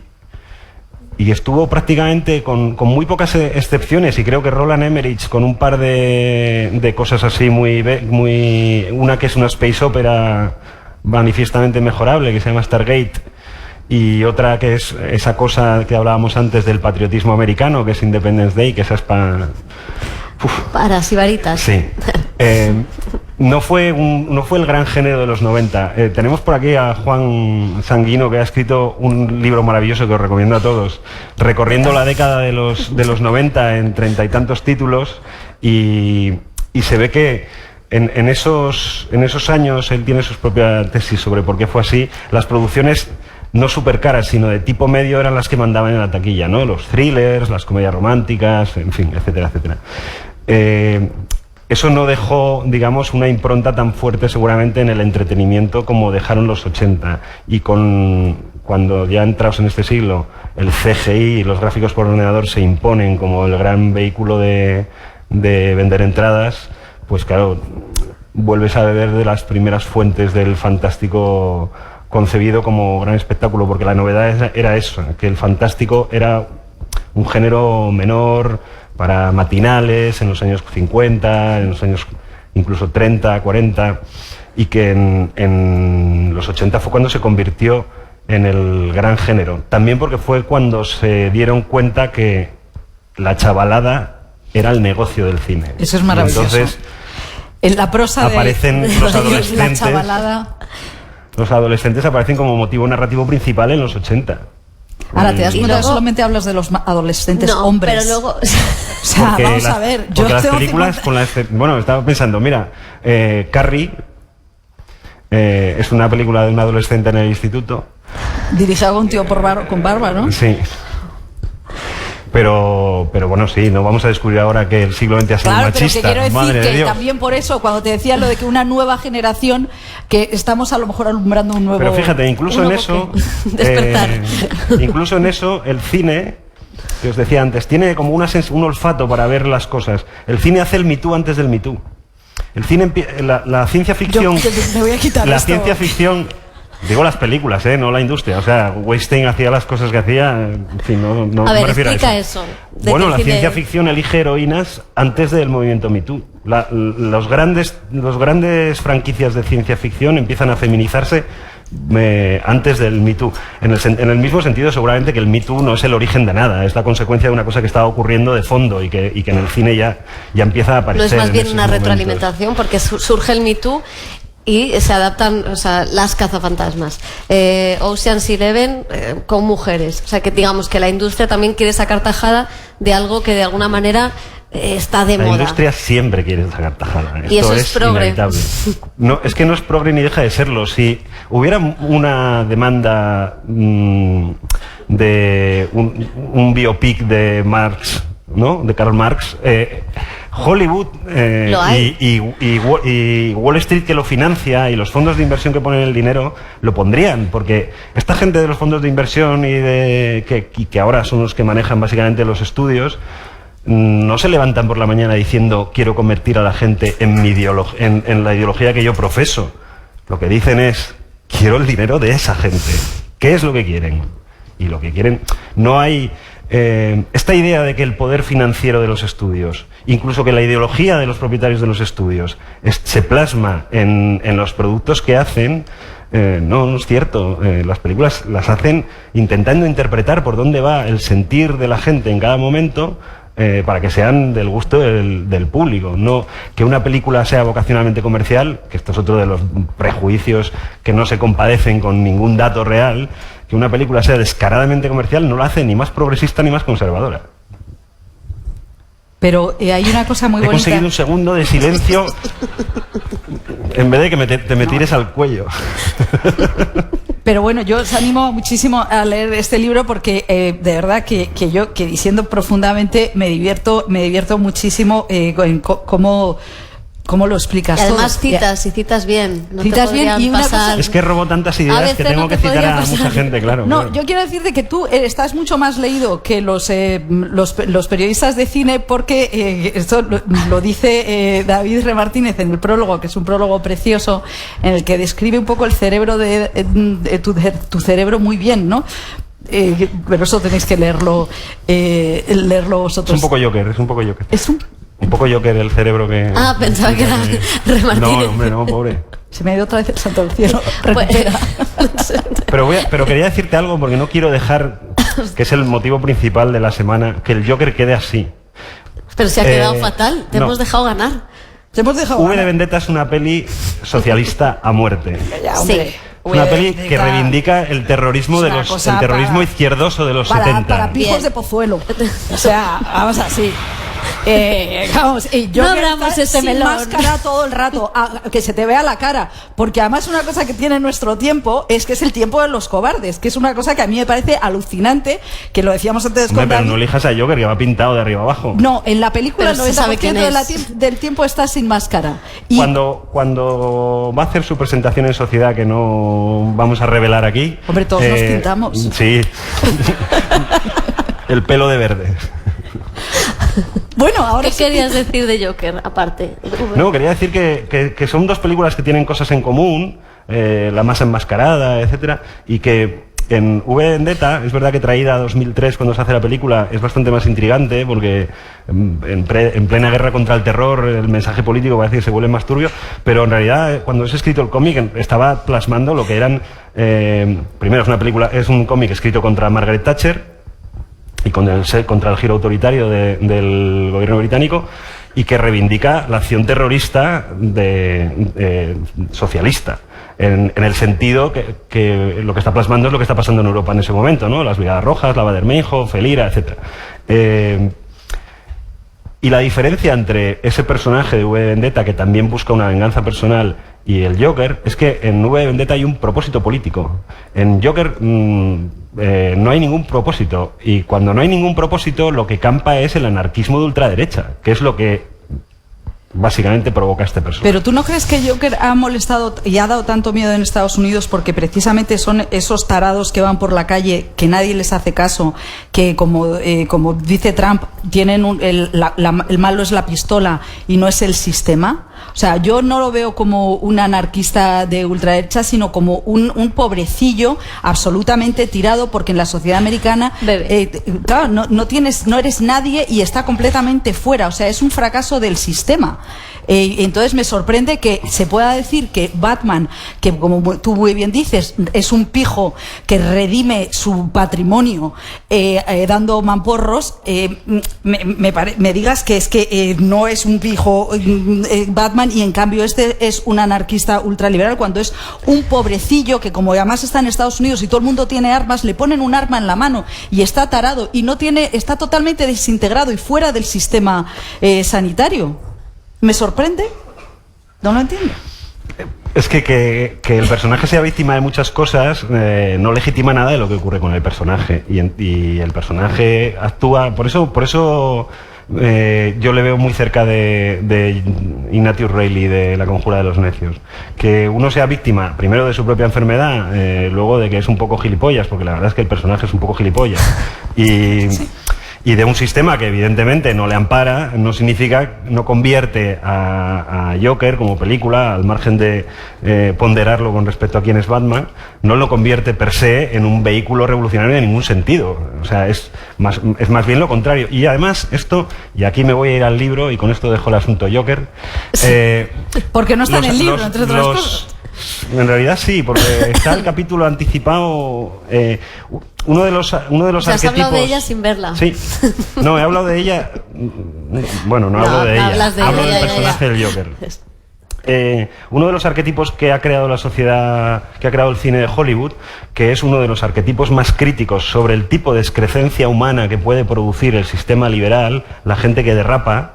estuvo prácticamente con muy pocas excepciones, y creo que Roland Emmerich, con un par de cosas así una que es una space opera manifiestamente mejorable, que se llama Stargate, y otra que es esa cosa que hablábamos antes del patriotismo americano, que es Independence Day, que esa es para sibaritas. Sí. No fue el gran género de los 90. Tenemos por aquí a Juan Sanguino, que ha escrito un libro maravilloso que os recomiendo a todos, recorriendo la década de los 90 en 30 y tantos títulos, y se ve que en esos años él tiene sus propias tesis sobre por qué fue así. Las producciones no súper caras, sino de tipo medio, eran las que mandaban en la taquilla, ¿no? Los thrillers, las comedias románticas, en fin, etcétera, etcétera. Eso no dejó, digamos, una impronta tan fuerte seguramente en el entretenimiento como dejaron los 80, y cuando ya entrados en este siglo el CGI y los gráficos por ordenador se imponen como el gran vehículo de vender entradas, pues claro, vuelves a beber de las primeras fuentes del fantástico concebido como gran espectáculo, porque la novedad era eso, que el fantástico era un género menor para matinales en los años 50, en los años incluso 30, 40, y que en los 80 fue cuando se convirtió en el gran género. También porque fue cuando se dieron cuenta que la chavalada era el negocio del cine. Eso es maravilloso. Entonces, en la prosa aparecen los adolescentes. La chavalada. Los adolescentes aparecen como motivo narrativo principal en los 80. Ahora te das cuenta que solamente hablas de los adolescentes hombres. Pero luego... O sea, vamos a ver. Porque las películas, bueno, estaba pensando, mira, Carrie es una película de un adolescente en el instituto. Dirigida a un tío con barba, ¿no? Sí. Pero bueno, sí, no vamos a descubrir ahora que el siglo XX ha sido machista. Claro, pero que quiero decir que Dios. también por eso, cuando te decía lo de que una nueva generación, que estamos a lo mejor alumbrando un nuevo... Pero fíjate, incluso en eso... despertar. Incluso en eso, el cine, que os decía antes, tiene como un olfato para ver las cosas. El cine hace el Me Too antes del Me Too. El cine, la ciencia ficción... Me voy a quitar la esto. ciencia ficción... Digo las películas, no la industria. O sea, Weinstein hacía las cosas que hacía, en fin, no a ver, me refiero a eso. Bueno, la ciencia ficción elige heroínas antes del movimiento Me Too. Los grandes franquicias de ciencia ficción empiezan a feminizarse antes del Me Too. En el mismo sentido, seguramente, que el Me Too no es el origen de nada, es la consecuencia de una cosa que estaba ocurriendo de fondo y que en el cine ya empieza a aparecer. No es más bien una momentos. retroalimentación, porque surge el Me Too y se adaptan, o sea, las cazafantasmas. Ocean's 11 con mujeres. O sea, que digamos que la industria también quiere sacar tajada de algo que de alguna manera está de moda. La industria siempre quiere sacar tajada. Y eso es progre. Inevitable. No, es que no es progre ni deja de serlo. Si hubiera una demanda de un biopic de Marx, ¿no? De Karl Marx, Hollywood y Wall Street, que lo financia, y los fondos de inversión que ponen el dinero, lo pondrían, porque esta gente de los fondos de inversión que ahora son los que manejan básicamente los estudios, no se levantan por la mañana diciendo quiero convertir a la gente en la ideología que yo profeso. Lo que dicen es quiero el dinero de esa gente. ¿Qué es lo que quieren? Y lo que quieren, no hay esta idea de que el poder financiero de los estudios, incluso que la ideología de los propietarios de los estudios se plasma en los productos que hacen. No es cierto. Las películas las hacen intentando interpretar por dónde va el sentir de la gente en cada momento, para que sean del gusto del público. No que una película sea vocacionalmente comercial, que esto es otro de los prejuicios que no se compadecen con ningún dato real, que una película sea descaradamente comercial no la hace ni más progresista ni más conservadora. Pero hay una cosa muy bonita. He conseguido un segundo de silencio en vez de que te me tires al cuello. Pero bueno, yo os animo muchísimo a leer este libro porque de verdad que yo, que diciendo profundamente, me divierto muchísimo en cómo lo explicas. Y además todo. citas bien. No citas te bien y una cosa, es que robo tantas ideas que tengo que citar a mucha gente, claro. No, claro. yo quiero decirte que tú estás mucho más leído que los periodistas de cine porque esto lo dice David R. Martínez en el prólogo, que es un prólogo precioso en el que describe un poco el cerebro de tu cerebro muy bien, ¿no? Pero eso tenéis que leerlo vosotros. Es un poco Joker, Es un poco Joker el cerebro que... Ah, pensaba que era R. Martínez. No, hombre, no, pobre. Se me ha ido otra vez el santo del cielo. Recupera. Pero quería decirte algo porque no quiero dejar, que es el motivo principal de la semana, que el Joker quede así. Pero se ha quedado fatal. Te hemos dejado ganar. V de Vendetta es una peli socialista a muerte. Ya, hombre. Sí. Una peli que reivindica el terrorismo izquierdoso de los 70. Para pijos Bien. de Pozuelo. O sea, vamos así. Vamos, y yo No abramos ese sin melón. máscara todo el rato, que se te vea la cara, porque además una cosa que tiene nuestro tiempo es que es el tiempo de los cobardes, que es una cosa que a mí me parece alucinante, que lo decíamos antes con Pero David. no elijas a Joker, que va pintado de arriba abajo. No, en la película el Pero se sabe 90% quién del tiempo está sin máscara. Y Cuando va a hacer su presentación en sociedad, que no vamos a revelar aquí... Hombre, todos nos pintamos. Sí. El pelo de verde. bueno, ahora ¿Qué sí. querías decir de Joker, aparte? No, quería decir que son dos películas que tienen cosas en común, La masa enmascarada, etcétera, y que en V de Vendetta, es verdad que traída a 2003 cuando se hace la película, es bastante más intrigante, porque en plena guerra contra el terror el mensaje político parece que se vuelve más turbio, pero en realidad cuando es escrito el cómic estaba plasmando lo que eran... primero es un cómic escrito contra Margaret Thatcher y contra el giro autoritario del gobierno británico, y que reivindica la acción terrorista socialista, en el sentido que lo que está plasmando es lo que está pasando en Europa en ese momento, ¿no? Las Brigadas Rojas, la Baader-Meinhof, el IRA, etc. Y la diferencia entre ese personaje de V de Vendetta, que también busca una venganza personal, y el Joker, es que en V de Vendetta hay un propósito político. En Joker no hay ningún propósito, y cuando no hay ningún propósito lo que campa es el anarquismo de ultraderecha, que es lo que básicamente provoca este personaje. Pero ¿tú no crees que Joker ha molestado y ha dado tanto miedo en Estados Unidos porque precisamente son esos tarados que van por la calle, que nadie les hace caso, que como dice Trump, tienen el malo es la pistola y no es el sistema? O sea, yo no lo veo como un anarquista de ultraderecha, sino como un pobrecillo absolutamente tirado, porque en la sociedad americana claro, no eres nadie y está completamente fuera. O sea, es un fracaso del sistema. Entonces me sorprende que se pueda decir que Batman, que como tú muy bien dices, es un pijo que redime su patrimonio dando mamporros, me digas que es que no es un pijo Batman, y en cambio este es un anarquista ultraliberal, cuando es un pobrecillo que, como además está en Estados Unidos y todo el mundo tiene armas, le ponen un arma en la mano y está tarado y está totalmente desintegrado y fuera del sistema sanitario. ¿Me sorprende? No lo entiendo. Es que el personaje sea víctima de muchas cosas no legitima nada de lo que ocurre con el personaje, y el personaje actúa, por eso yo le veo muy cerca de Ignatius Reilly, de La conjura de los necios, que uno sea víctima primero de su propia enfermedad, luego de que es un poco gilipollas, porque la verdad es que el personaje es un poco gilipollas, y de un sistema que evidentemente no le ampara, no convierte a Joker como película, al margen de ponderarlo con respecto a quién es Batman, no lo convierte per se en un vehículo revolucionario en ningún sentido. O sea, es más bien lo contrario. Y además esto, y aquí me voy a ir al libro y con esto dejo el asunto Joker. Porque no está en el libro, entre otras cosas. En realidad sí, porque está el capítulo anticipado. Uno de los arquetipos... Has hablado de ella sin verla. Sí. No, he hablado de ella... Bueno, no hablo de ella. Hablo del personaje del Joker. uno de los arquetipos que ha creado la sociedad, que ha creado el cine de Hollywood, que es uno de los arquetipos más críticos sobre el tipo de excrecencia humana que puede producir el sistema liberal, la gente que derrapa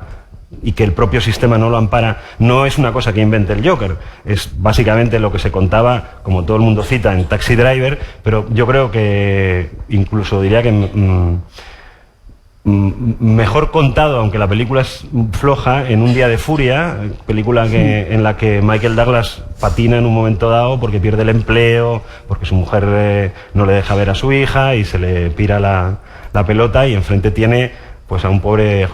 y que el propio sistema no lo ampara, no es una cosa que invente el Joker, es básicamente lo que se contaba, como todo el mundo cita, en Taxi Driver, pero yo creo que incluso diría que mejor contado, aunque la película es floja, en Un día de furia, película en la que Michael Douglas patina en un momento dado porque pierde el empleo, porque su mujer no le deja ver a su hija y se le pira la pelota, y enfrente tiene pues a un pobre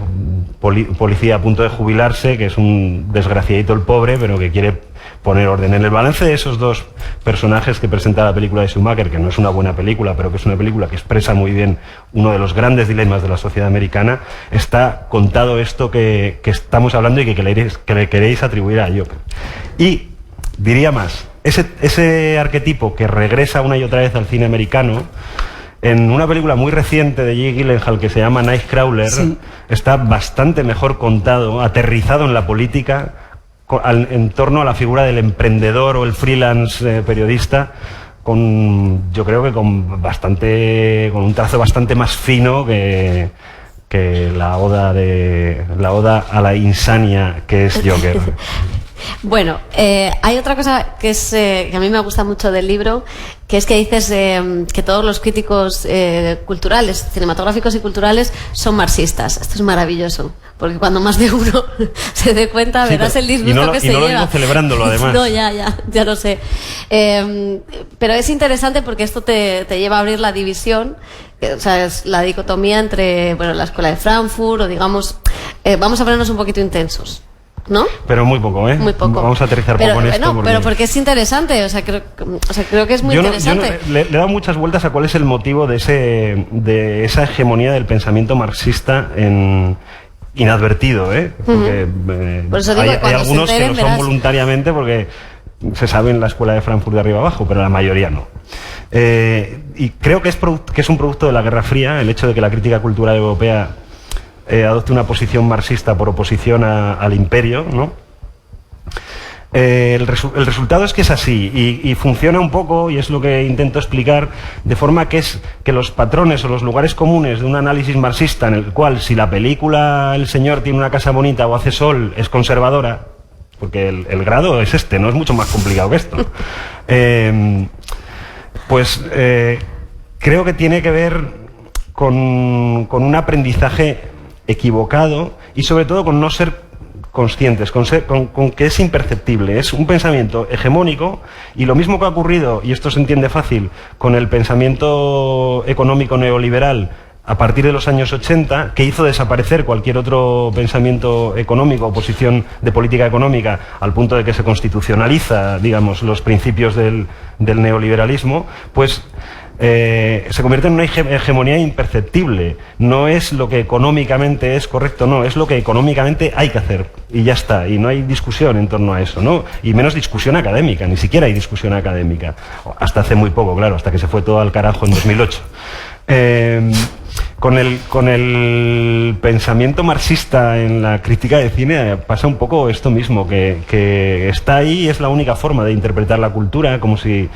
policía a punto de jubilarse, que es un desgraciadito el pobre, pero que quiere poner orden. En el balance de esos dos personajes que presenta la película de Schumacher, que no es una buena película, pero que es una película que expresa muy bien uno de los grandes dilemas de la sociedad americana, está contado esto que estamos hablando y que le queréis atribuir a Joker. Y diría más, ese arquetipo que regresa una y otra vez al cine americano, en una película muy reciente de Jake Gyllenhaal que se llama Nightcrawler, sí, está bastante mejor contado, aterrizado en la política, en torno a la figura del emprendedor o el freelance periodista, yo creo que con un trazo bastante más fino que la oda a la insania que es Joker. Bueno, hay otra cosa que a mí me gusta mucho del libro, que es que dices que todos los críticos culturales, cinematográficos y culturales son marxistas. Esto es maravilloso, porque cuando más de uno se dé cuenta, verás el disgusto que se lleva. Y no lo digo celebrándolo, además. No, ya lo sé. Pero es interesante porque esto te lleva a abrir la división, o sea, es la dicotomía entre la escuela de Frankfurt, o digamos, vamos a ponernos un poquito intensos, ¿no? Pero muy poco, ¿eh? Muy poco. Vamos a aterrizar poco en esto. Pero porque es interesante, creo que es muy interesante. Le he dado muchas vueltas a cuál es el motivo de esa hegemonía del pensamiento marxista inadvertido, ¿eh? Porque por eso digo, hay algunos que lo son voluntariamente porque se sabe en la escuela de Frankfurt de arriba abajo, pero la mayoría no. Y creo que es un producto de la Guerra Fría, el hecho de que la crítica cultural europea adopte una posición marxista por oposición al imperio, ¿no? El resultado es que es así y funciona un poco, y es lo que intento explicar, de forma que los patrones o los lugares comunes de un análisis marxista, en el cual si la película El señor tiene una casa bonita o hace sol es conservadora, porque el grado es no es mucho más complicado que esto, creo que tiene que ver con un aprendizaje equivocado y sobre todo con no ser conscientes, con que es imperceptible, es un pensamiento hegemónico, y lo mismo que ha ocurrido, y esto se entiende fácil, con el pensamiento económico neoliberal a partir de los años 80, que hizo desaparecer cualquier otro pensamiento económico o posición de política económica, al punto de que se constitucionaliza, digamos, los principios del neoliberalismo, pues se convierte en una hegemonía imperceptible. No es lo que económicamente es correcto, no, es lo que económicamente hay que hacer, y ya está, y no hay discusión en torno a eso, ¿no? Y menos discusión académica, ni siquiera hay discusión académica, hasta hace muy poco, claro, hasta que se fue todo al carajo en 2008. Con el pensamiento marxista en la crítica de cine pasa un poco esto mismo, que está ahí, es la única forma de interpretar la cultura, como si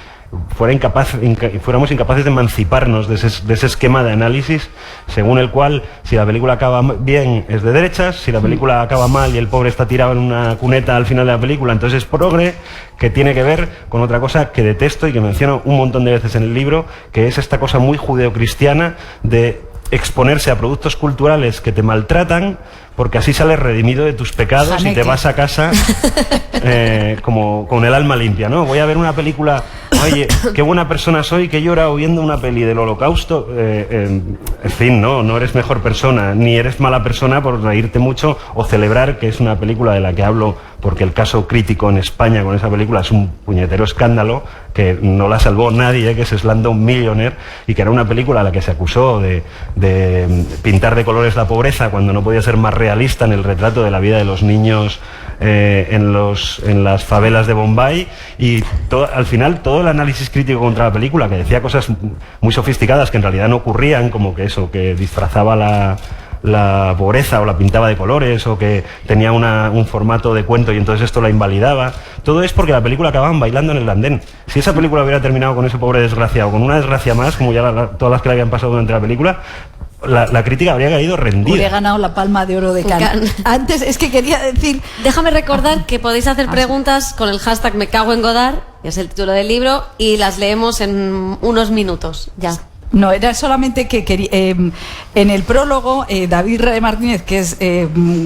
fuéramos incapaces de emanciparnos de ese esquema de análisis según el cual si la película acaba bien es de derechas, si la película acaba mal y el pobre está tirado en una cuneta al final de la película, entonces es progre, que tiene que ver con otra cosa que detesto y que menciono un montón de veces en el libro, que es esta cosa muy judeocristiana de exponerse a productos culturales que te maltratan, porque así sales redimido de tus pecados y te vas a casa como con el alma limpia, ¿no? Voy a ver una película, oye, qué buena persona soy, que he llorado viendo una peli del Holocausto, en fin, no eres mejor persona, ni eres mala persona por reírte mucho o celebrar que es una película de la que hablo, porque el caso crítico en España con esa película es un puñetero escándalo, que no la salvó nadie, que es Slumdog Millionaire, y que era una película a la que se acusó de pintar de colores la pobreza cuando no podía ser más realista en el retrato de la vida de los niños en las favelas de Bombay, y al final todo el análisis crítico contra la película, que decía cosas muy sofisticadas que en realidad no ocurrían, como que eso, que disfrazaba la pobreza o la pintaba de colores o que tenía un formato de cuento y entonces esto la invalidaba. Todo es porque la película acababan bailando en el andén. Si esa película hubiera terminado con ese pobre desgraciado, con una desgracia más, como ya todas las que le habían pasado durante la película, la crítica habría caído rendida. Hubiera ganado la Palma de Oro de Cannes. Antes, es que quería decir... Déjame recordar que podéis hacer preguntas con el hashtag Me cago en Godard, que es el título del libro, y las leemos en unos minutos. Ya. No, era solamente que en el prólogo David Martínez, que es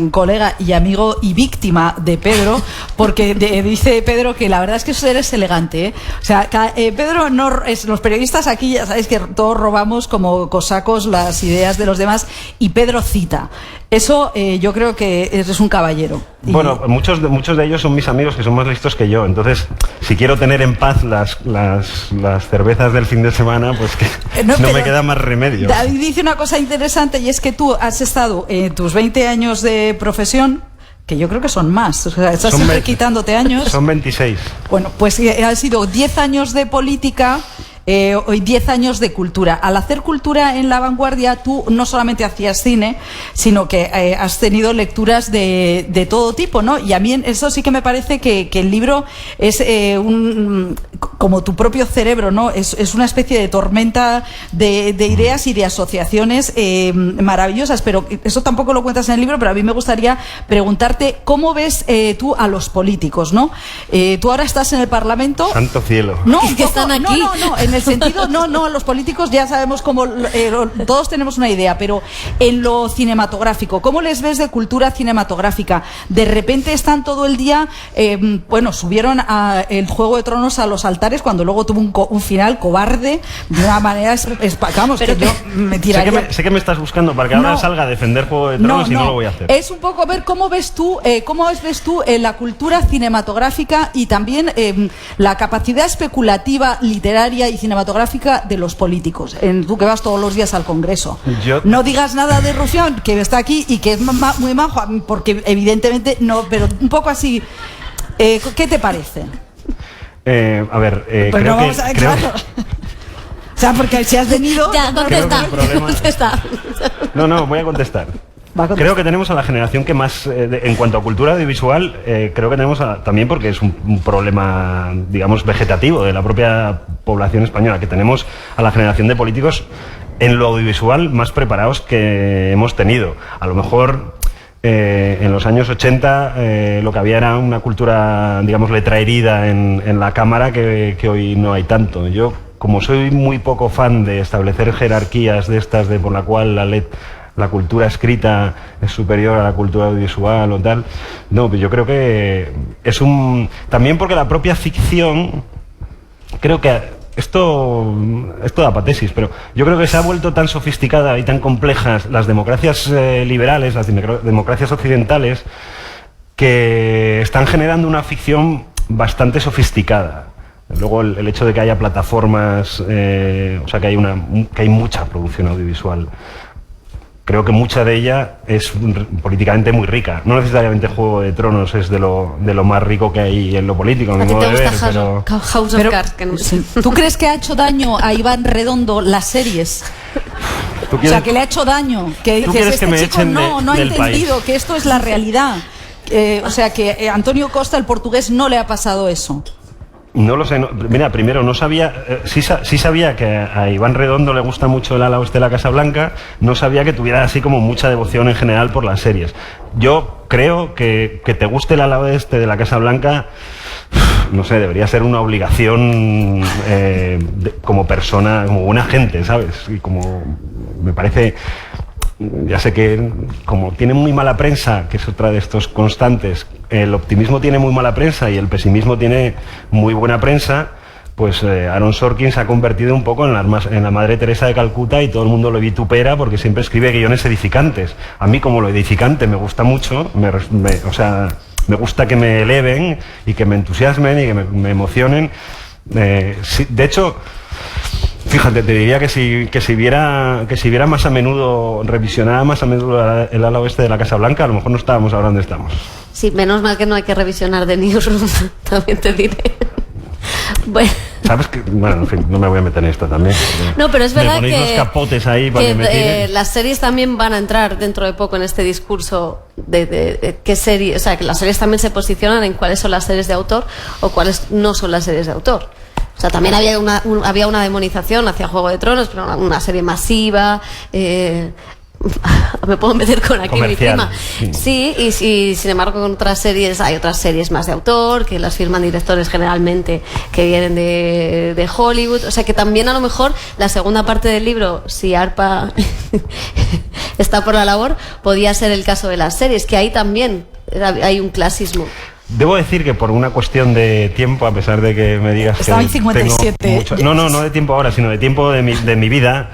colega y amigo y víctima de Pedro, porque dice Pedro que la verdad es que eso eres elegante, ¿eh? O sea, Pedro no es, los periodistas aquí ya sabéis que todos robamos como cosacos las ideas de los demás y Pedro cita. Eso yo creo que eres un caballero. Bueno, muchos de ellos son mis amigos que son más listos que yo. Entonces, si quiero tener en paz las cervezas del fin de semana, pues que no me queda más remedio. David dice una cosa interesante y es que tú has estado en tus 20 años de profesión, que yo creo que son más, o sea, estás siempre quitándote años. Son 26. Bueno, pues han sido 10 años de política. Hoy 10 años de cultura. Al hacer cultura en La Vanguardia, tú no solamente hacías cine, sino que has tenido lecturas de todo tipo, ¿no? Y a mí eso sí que me parece que el libro es como tu propio cerebro, ¿no? Es una especie de tormenta de ideas y de asociaciones maravillosas, pero eso tampoco lo cuentas en el libro, pero a mí me gustaría preguntarte cómo ves tú a los políticos, ¿no? Tú ahora estás en el Parlamento. Santo cielo. No, que están aquí. No, en el sentido, no, los políticos ya sabemos cómo, todos tenemos una idea, pero en lo cinematográfico, ¿cómo les ves de cultura cinematográfica? De repente están todo el día, subieron a el Juego de Tronos a los altares cuando luego tuvo un final cobarde, de una manera, vamos, pero que yo me tiraría. Sé que me estás buscando para que ahora salga a defender Juego de Tronos y no lo voy a hacer. Es un poco ver cómo ves tú la cultura cinematográfica y también la capacidad especulativa literaria y cinematográfica de los políticos. Tú que vas todos los días al Congreso. No digas nada de Rufián, que está aquí y que es muy majo, porque evidentemente no, pero un poco así. ¿Qué te parece? A ver, pues creo no vamos a claro. O sea, porque si has venido... Ya, contesta. No, voy a contestar. Creo que tenemos a la generación que más, en cuanto a cultura audiovisual, creo que tenemos también porque es un problema, digamos, vegetativo de la propia población española, que tenemos a la generación de políticos en lo audiovisual más preparados que hemos tenido. A lo mejor en los años 80 lo que había era una cultura, digamos, letra herida en la Cámara que hoy no hay tanto. Yo, como soy muy poco fan de establecer jerarquías de estas, por la cual la cultura escrita es superior a la cultura audiovisual o tal. No, yo creo que es también porque la propia ficción, creo que esto da patesis, pero yo creo que se ha vuelto tan sofisticada y tan complejas las democracias liberales, las democracias occidentales, que están generando una ficción bastante sofisticada. Luego el hecho de que haya plataformas, o sea, que hay mucha producción audiovisual. Creo que mucha de ella es políticamente muy rica. No necesariamente Juego de Tronos es de lo más rico que hay en lo político. ¿A ti te gusta House of Cards? Que no sé. ¿Tú crees que ha hecho daño a Iván Redondo las series? O sea, que le ha hecho daño. Que ¿Tú quieres que me echen no ha entendido que esto es la realidad. O sea, que Antonio Costa, el portugués, no le ha pasado eso. No lo sé. Mira, primero no sabía, sí sabía que a Iván Redondo le gusta mucho el ala oeste de la Casa Blanca. No sabía que tuviera así como mucha devoción en general por las series. Yo creo que te guste el ala oeste de la Casa Blanca, no sé, debería ser una obligación como persona, como buena gente, ¿sabes? Y como me parece. Ya sé que como tiene muy mala prensa, que es otra de estos constantes, el optimismo tiene muy mala prensa y el pesimismo tiene muy buena prensa, pues Aaron Sorkin se ha convertido un poco en la Madre Teresa de Calcuta y todo el mundo lo vitupera porque siempre escribe guiones edificantes. A mí, como lo edificante me gusta mucho, me gusta que me eleven y que me entusiasmen y que me emocionen. Sí, de hecho, fíjate, te diría que si viera más a menudo, revisionara más a menudo el ala oeste de la Casa Blanca, a lo mejor no estábamos ahora donde estamos. Sí, menos mal que no hay que revisionar de Newsroom, también te diré. Bueno. ¿Sabes que? Bueno, en fin, no me voy a meter en esto también. No, pero es verdad me ponéis que, los capotes ahí para que me tire. las series también van a entrar dentro de poco en este discurso de qué serie, o sea, que las series también se posicionan en cuáles son las series de autor o cuáles no son las series de autor. O sea, también había una demonización hacia Juego de Tronos, pero una serie masiva. Me puedo meter con aquí comercial, mi prima. Sí, y sin embargo con otras series hay otras series más de autor que las firman directores generalmente que vienen de Hollywood. O sea que también a lo mejor la segunda parte del libro, si ARPA está por la labor, podía ser el caso de las series, que ahí también hay un clasismo. Debo decir que por una cuestión de tiempo, a pesar de que me digas Estaba que en 57. tengo mucho... No de tiempo ahora, sino de tiempo de mi vida.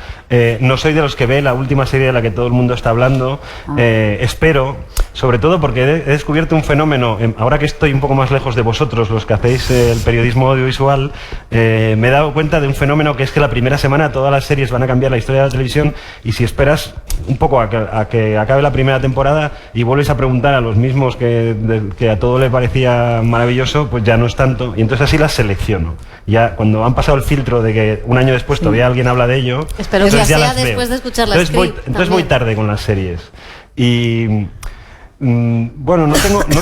No soy de los que ve la última serie de la que todo el mundo está hablando. Espero, sobre todo porque he descubierto un fenómeno, ahora que estoy un poco más lejos de vosotros, los que hacéis el periodismo audiovisual, me he dado cuenta de un fenómeno que es que la primera semana todas las series van a cambiar la historia de la televisión, y si esperas un poco a que acabe la primera temporada y vuelves a preguntar a los mismos que a todo le parecía maravilloso, pues ya no es tanto, y entonces así las selecciono. Ya cuando han pasado el filtro de que un año después todavía alguien habla de ello, espero que sea después de escuchar la script. Entonces voy tarde con las series. Y bueno, no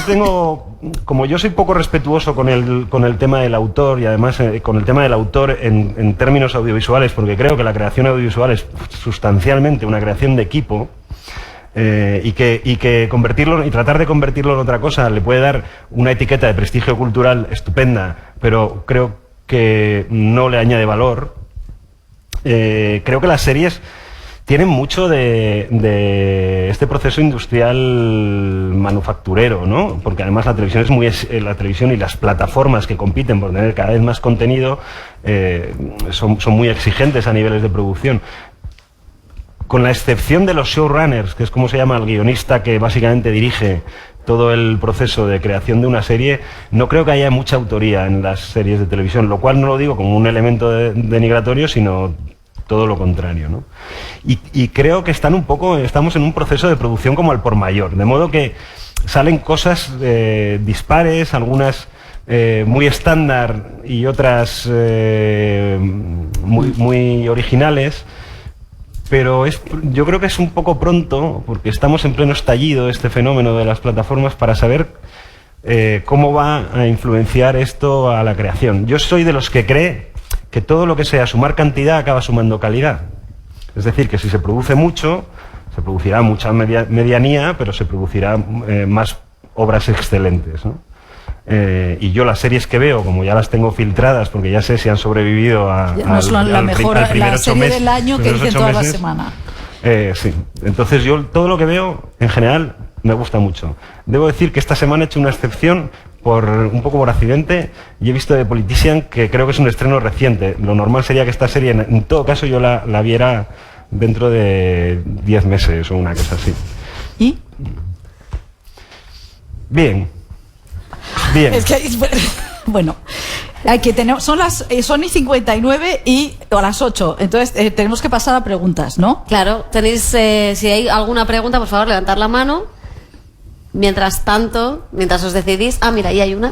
tengo, como yo soy poco respetuoso con el tema del autor, y además con el tema del autor en términos audiovisuales, porque creo que la creación audiovisual es sustancialmente una creación de equipo. Y que convertirlo y tratar de convertirlo en otra cosa le puede dar una etiqueta de prestigio cultural estupenda, pero creo que no le añade valor. Creo que las series tienen mucho de este proceso industrial manufacturero, ¿no? Porque además la televisión y las plataformas que compiten por tener cada vez más contenido son muy exigentes a niveles de producción. Con la excepción de los showrunners, que es como se llama el guionista que básicamente dirige todo el proceso de creación de una serie, no creo que haya mucha autoría en las series de televisión, lo cual no lo digo como un elemento denigratorio, sino todo lo contrario, ¿no? Y creo que estamos en un proceso de producción como al por mayor, de modo que salen cosas dispares, algunas muy estándar y otras muy originales. Pero yo creo que es un poco pronto, porque estamos en pleno estallido, este fenómeno de las plataformas, para saber cómo va a influenciar esto a la creación. Yo soy de los que cree que todo lo que sea sumar cantidad acaba sumando calidad. Es decir, que si se produce mucho, se producirá mucha medianía, pero se producirá más obras excelentes, ¿no? Y yo las series que veo, como ya las tengo filtradas, porque ya sé si han sobrevivido al primer 8 meses del año que dicen toda la semana. Sí, entonces yo todo lo que veo, en general, me gusta mucho. Debo decir que esta semana he hecho una excepción un poco por accidente, y he visto The Politician, que creo que es un estreno reciente. Lo normal sería que esta serie, en todo caso, yo la viera dentro de 10 meses o una cosa así. ¿Y? Bien. Es que, bueno, son y 59 y a las 8, entonces tenemos que pasar a preguntas, ¿no? Claro, tenéis, si hay alguna pregunta, por favor, levantar la mano. Mientras tanto, mientras os decidís... mira, ahí hay una.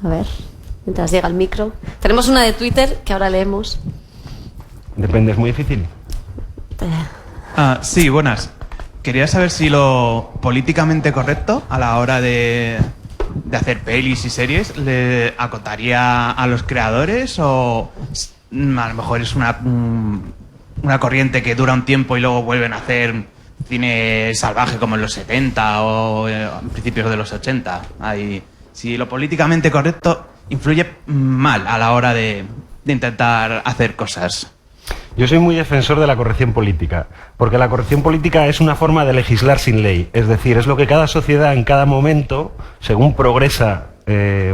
A ver, mientras llega el micro. Tenemos una de Twitter que ahora leemos. Depende, es muy difícil. Sí, buenas. Quería saber si lo políticamente correcto a la hora de hacer pelis y series le acotaría a los creadores, o a lo mejor es una corriente que dura un tiempo y luego vuelven a hacer cine salvaje como en los 70 o en principios de los 80. Si lo políticamente correcto influye mal a la hora de intentar hacer cosas. Yo soy muy defensor de la corrección política, porque la corrección política es una forma de legislar sin ley, es decir, es lo que cada sociedad en cada momento, según progresa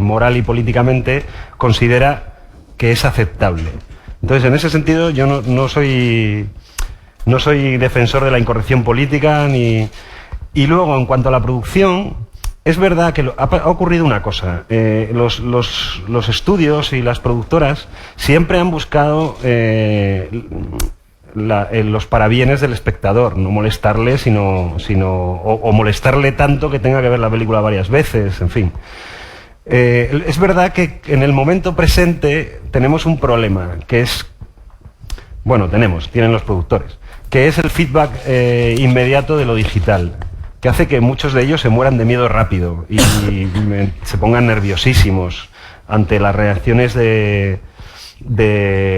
moral y políticamente, considera que es aceptable. Entonces, en ese sentido, yo no soy defensor de la incorrección política, y luego, en cuanto a la producción, es verdad que ha ocurrido una cosa. Los estudios y las productoras siempre han buscado los parabienes del espectador, no molestarle, o molestarle tanto que tenga que ver la película varias veces, en fin. Es verdad que en el momento presente tenemos un problema, que es, bueno, tienen los productores, que es el feedback inmediato de lo digital, que hace que muchos de ellos se mueran de miedo rápido y se pongan nerviosísimos ante las reacciones de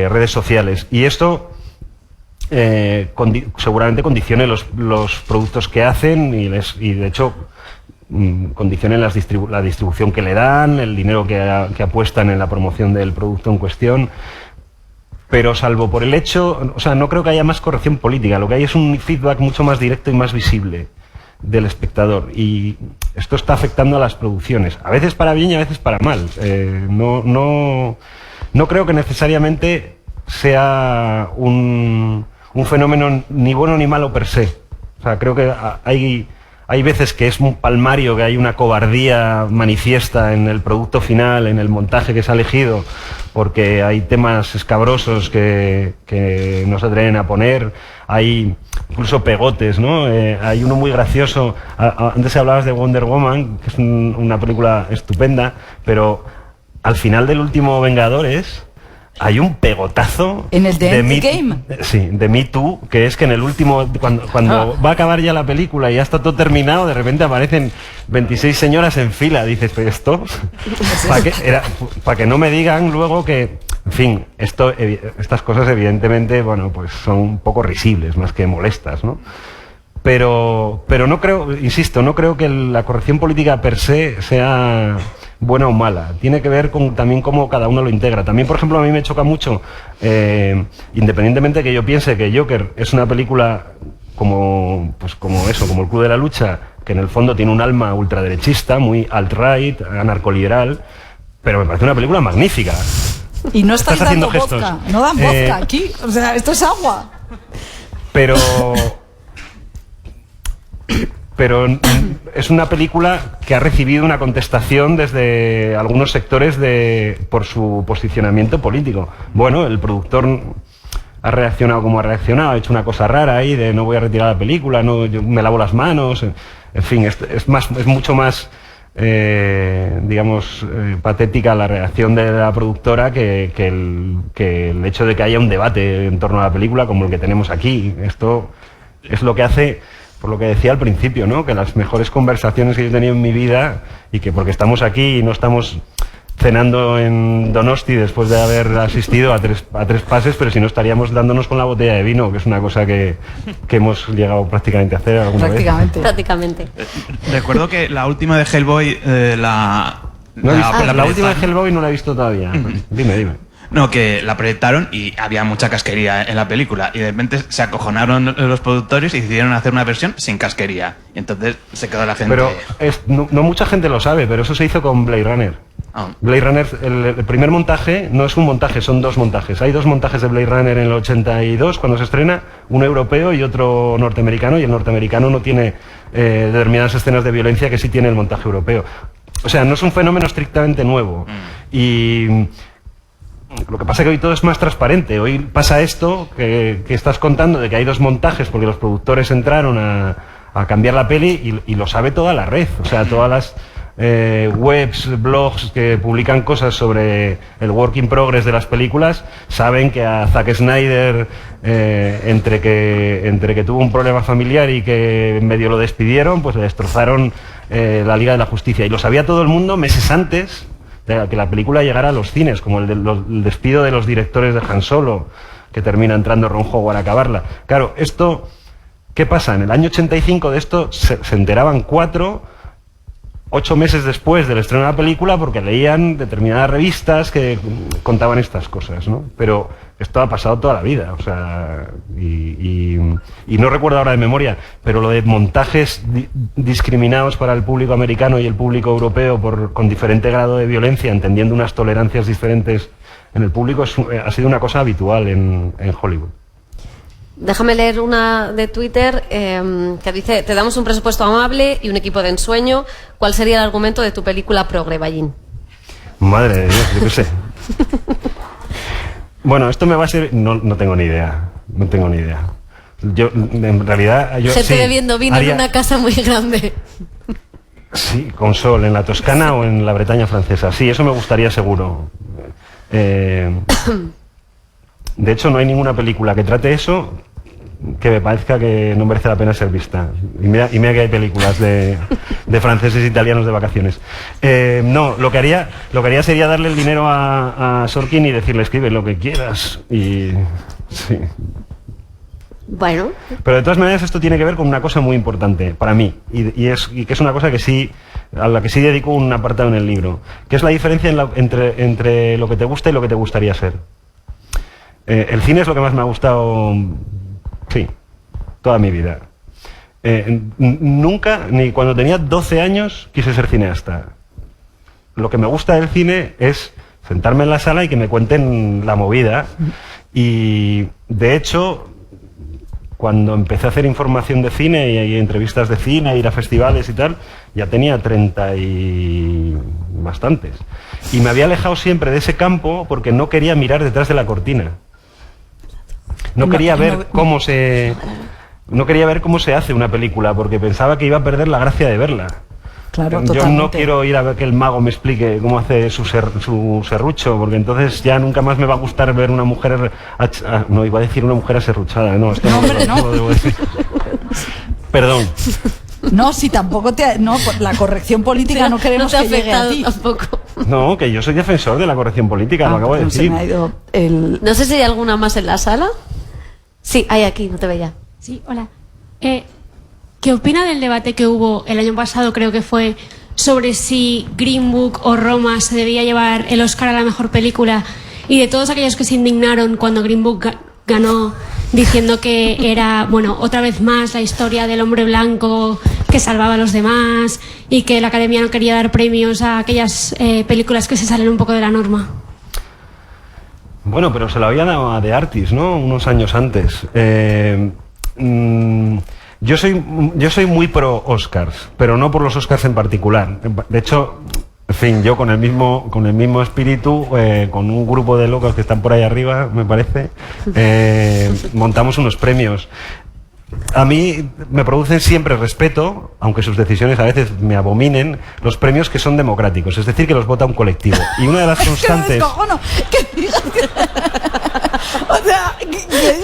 redes sociales. Y esto seguramente condicione los productos que hacen y de hecho condicionen la distribución que le dan, el dinero que apuestan en la promoción del producto en cuestión. Pero salvo por el hecho, o sea, no creo que haya más corrección política. Lo que hay es un feedback mucho más directo y más visible del espectador. Y esto está afectando a las producciones. A veces para bien y a veces para mal. No creo que necesariamente sea un fenómeno ni bueno ni malo per se. O sea, creo que hay veces que es un palmario, que hay una cobardía manifiesta en el producto final, en el montaje que se ha elegido, porque hay temas escabrosos que no se atreven a poner, hay incluso pegotes, ¿no? Hay uno muy gracioso, antes hablabas de Wonder Woman, que es una película estupenda, pero al final del último Vengadores hay un pegotazo en el de Endgame. Sí, de Me Too, que es que en el último, cuando va a acabar ya la película y ya está todo terminado, de repente aparecen 26 señoras en fila. Dices, pero esto, para que no me digan luego que, en fin, estas cosas evidentemente, bueno, pues son un poco risibles, más que molestas, ¿no? Pero no creo, insisto, no creo que la corrección política per se sea buena o mala. Tiene que ver con también cómo cada uno lo integra. También, por ejemplo, a mí me choca mucho, independientemente de que yo piense que Joker es una película como El Club de la Lucha, que en el fondo tiene un alma ultraderechista, muy alt-right, anarcoliberal, pero me parece una película magnífica. Y no estáis dando gestos. vodka, no dan vodka aquí, o sea, esto es agua. Pero es una película que ha recibido una contestación desde algunos sectores por su posicionamiento político. Bueno, el productor ha reaccionado como ha reaccionado, ha hecho una cosa rara ahí de no voy a retirar la película, no, yo me lavo las manos, en fin, es mucho más patética la reacción de la productora que el hecho de que haya un debate en torno a la película como el que tenemos aquí. Esto es lo que hace, por lo que decía al principio, ¿no? Que las mejores conversaciones que yo he tenido en mi vida, y que porque estamos aquí y no estamos cenando en Donosti después de haber asistido a tres pases, pero si no estaríamos dándonos con la botella de vino, que es una cosa que hemos llegado prácticamente a hacer alguna vez. Prácticamente. Recuerdo que la última de Hellboy, la última de Hellboy no la he visto todavía. Dime. No, que la proyectaron y había mucha casquería en la película y de repente se acojonaron los productores y decidieron hacer una versión sin casquería. Y entonces se quedó la gente... Pero no mucha gente lo sabe, pero eso se hizo con Blade Runner. Blade Runner, el primer montaje no es un montaje, son dos montajes. Hay dos montajes de Blade Runner en el 82 cuando se estrena, uno europeo y otro norteamericano, y el norteamericano no tiene determinadas escenas de violencia que sí tiene el montaje europeo. O sea, no es un fenómeno estrictamente nuevo. Y lo que pasa es que hoy todo es más transparente. Hoy pasa esto que estás contando, de que hay dos montajes porque los productores entraron a cambiar la peli y lo sabe toda la red. O sea, todas las webs, blogs que publican cosas sobre el work in progress de las películas saben que a Zack Snyder, entre que tuvo un problema familiar y que medio lo despidieron, pues le destrozaron la Liga de la Justicia. Y lo sabía todo el mundo meses antes de que la película llegara a los cines, como el despido de los directores de Han Solo, que termina entrando Ron Howard a acabarla. Claro, esto, ¿qué pasa? En el año 85 de esto se enteraban 8 meses después del estreno de la película, porque leían determinadas revistas que contaban estas cosas, ¿no? Pero esto ha pasado toda la vida, o sea, y no recuerdo ahora de memoria, pero lo de montajes discriminados para el público americano y el público europeo con diferente grado de violencia, entendiendo unas tolerancias diferentes en el público, ha sido una cosa habitual en Hollywood. Déjame leer una de Twitter que dice: te damos un presupuesto amable y un equipo de ensueño. ¿Cuál sería el argumento de tu película progre, Ballín? Madre de Dios, yo qué sé. Bueno, esto me va a ser... No tengo ni idea. No tengo ni idea. Yo, en realidad... Gente bebiendo vino en una casa muy grande. Sí, con sol, en la Toscana o en la Bretaña francesa. Sí, eso me gustaría seguro. De hecho, no hay ninguna película que trate eso que me parezca que no merece la pena ser vista. Y mira que hay películas de franceses e italianos de vacaciones. No, lo que haría sería darle el dinero a Sorkin y decirle, escribe lo que quieras. Y sí. Bueno. Pero de todas maneras esto tiene que ver con una cosa muy importante para mí y que es una cosa que sí, a la que sí dedico un apartado en el libro, que es la diferencia entre lo que te gusta y lo que te gustaría ser. El cine es lo que más me ha gustado, sí, toda mi vida. Nunca, ni cuando tenía 12 años, quise ser cineasta. Lo que me gusta del cine es sentarme en la sala y que me cuenten la movida. Y de hecho, cuando empecé a hacer información de cine y entrevistas de cine, ir a festivales y tal, ya tenía 30 y bastantes. Y me había alejado siempre de ese campo porque no quería mirar detrás de la cortina. No quería ver cómo se hace una película porque pensaba que iba a perder la gracia de verla. Claro, yo totalmente. no quiero ir a ver que el mago me explique cómo hace su serrucho, porque entonces ya nunca más me va a gustar ver una mujer... no, iba a decir una mujer aserruchada, no, esto hombre, no. lo debo decir. Perdón. No, si tampoco la corrección política no queremos te ha que llegue a afectado ti. tampoco. No, que yo soy defensor de la corrección política, lo acabo de perdón, se decir. me ha ido el... No sé si hay alguna más en la sala. Sí, hay aquí, no te veía. Sí, hola. ¿Qué opina del debate que hubo el año pasado, creo que fue, sobre si Green Book o Roma se debía llevar el Oscar a la mejor película, y de todos aquellos que se indignaron cuando Green Book ganó, diciendo que era, bueno, otra vez más la historia del hombre blanco que salvaba a los demás y que la Academia no quería dar premios a aquellas películas que se salen un poco de la norma? Bueno, pero se lo había dado a The Artist, ¿no? Unos años antes. Yo soy muy pro Oscars, pero no por los Oscars en particular. De hecho, en fin, yo con el mismo espíritu, con un grupo de locos que están por ahí arriba, me parece, montamos unos premios. A mí me producen siempre respeto, aunque sus decisiones a veces me abominen, los premios que son democráticos, es decir, que los vota un colectivo. Y una de las constantes... ¿Qué digas que... O sea,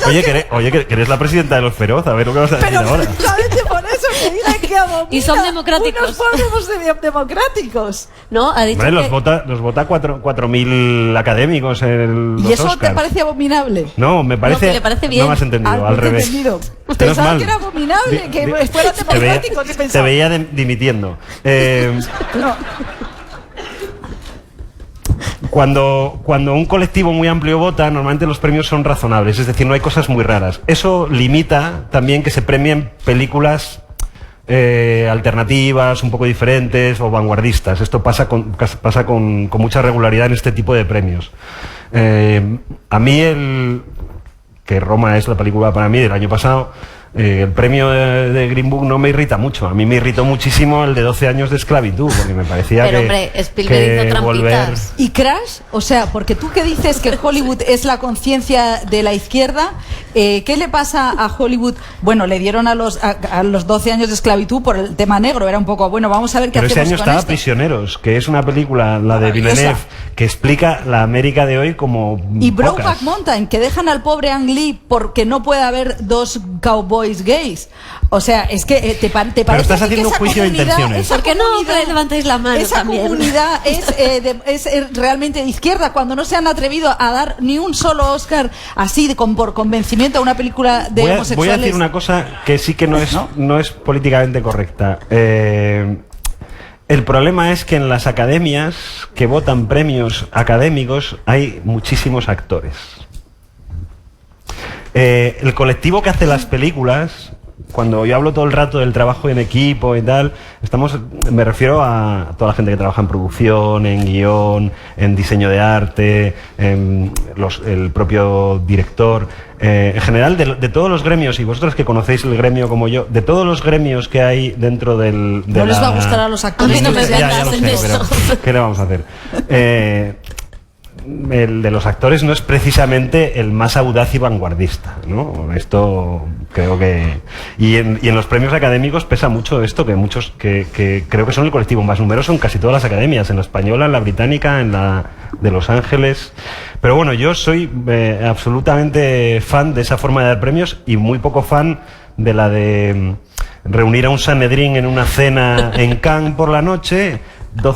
Oye, que eres la presidenta de los Feroz, a ver lo que vas a decir pero ahora. precisamente por eso que digan que abominan Y son democráticos. unos pueblos democráticos. ¿No? Ha dicho Hombre, que... los vota 4.000 académicos en ¿Y los eso Oscars. te parece abominable? No, me parece... No, que le parece bien. No me has entendido, no al te he revés. entendido. Menos Pensaba mal. que era abominable, que fuera democrático. Te veía dimitiendo. No. Cuando un colectivo muy amplio vota, normalmente los premios son razonables, es decir, no hay cosas muy raras. Eso limita también que se premien películas alternativas, un poco diferentes o vanguardistas. Esto pasa con mucha regularidad en este tipo de premios. A mí que Roma es la película para mí del año pasado, el premio de Green Book no me irrita mucho. A mí me irritó muchísimo el de 12 años de esclavitud, porque me parecía Pero, que... hombre, Spielberg hizo trampitas. ¿Y Crash? O sea, porque tú que dices que Hollywood es la conciencia de la izquierda, ¿qué le pasa a Hollywood? Bueno, le dieron a los 12 años de esclavitud por el tema negro. Era un poco, bueno, vamos a ver qué Pero ese hacemos año con estaba esto. Prisioneros, que es una película, la de Maravillosa. Villeneuve, que explica la América de hoy como Y pocas. Brokeback Mountain, que dejan al pobre Ang Lee porque no puede haber dos cowboys gays. O sea, es que te parece estás a ti haciendo que esa un juicio de comunidad- intenciones. esa ¿Por qué no comunidad- levantáis la mano Esa también? comunidad es realmente de izquierda, cuando no se han atrevido a dar ni un solo Oscar así por convencimiento a una película de homosexuales. Voy a decir una cosa que sí que no es políticamente correcta. El problema es que en las academias que votan premios académicos hay muchísimos actores. El colectivo que hace las películas, cuando yo hablo todo el rato del trabajo en equipo y tal, me refiero a toda la gente que trabaja en producción, en guión, en diseño de arte, el propio director, en general de todos los gremios, y vosotros que conocéis el gremio como yo, de todos los gremios que hay dentro del... No les va a gustar a los actores. A mí no me ya vengas lo en sé, eso. pero ¿qué le vamos a hacer? el de los actores no es precisamente el más audaz y vanguardista, ¿no? Esto creo que... Y en los premios académicos pesa mucho esto, que muchos, que creo que son el colectivo más numeroso en casi todas las academias, en la española, en la británica, en la de Los Ángeles. Pero bueno, yo soy absolutamente fan de esa forma de dar premios y muy poco fan de la de reunir a un Sanedrín en una cena en Cannes por la noche,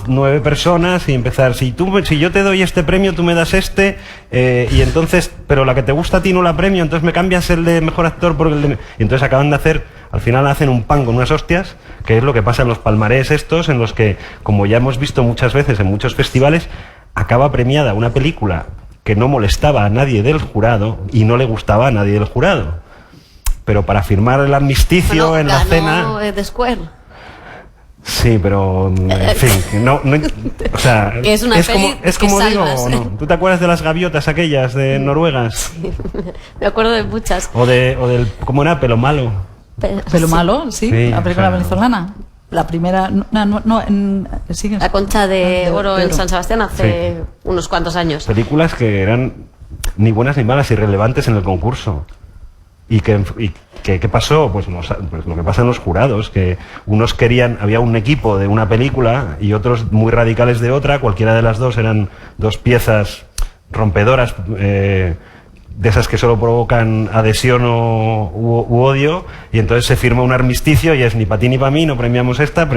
9 personas, y empezar, si yo te doy este premio, tú me das este, y entonces, pero la que te gusta a ti no la premio, entonces me cambias el de mejor actor por el de... Y entonces acaban de hacer, al final hacen un pan con unas hostias, que es lo que pasa en los palmarés estos, en los que, como ya hemos visto muchas veces en muchos festivales, acaba premiada una película que no molestaba a nadie del jurado y no le gustaba a nadie del jurado. Pero para firmar el armisticio en la cena... The Square. Sí, pero en fin, o sea, que es una es como digo, ¿no? ¿Tú te acuerdas de las gaviotas aquellas de noruegas? Sí, me acuerdo de muchas. O del ¿cómo era? Pelo Malo. Pelo Malo, sí, la película venezolana. La primera, La Concha de Oro en San Sebastián hace unos cuantos años. Películas que eran ni buenas ni malas, irrelevantes en el concurso. ¿Y qué pasó? Pues lo que pasa en los jurados, que unos querían, había un equipo de una película y otros muy radicales de otra, cualquiera de las dos eran dos piezas rompedoras, de esas que solo provocan adhesión u odio, y entonces se firma un armisticio y es ni para ti ni para mí, no premiamos esta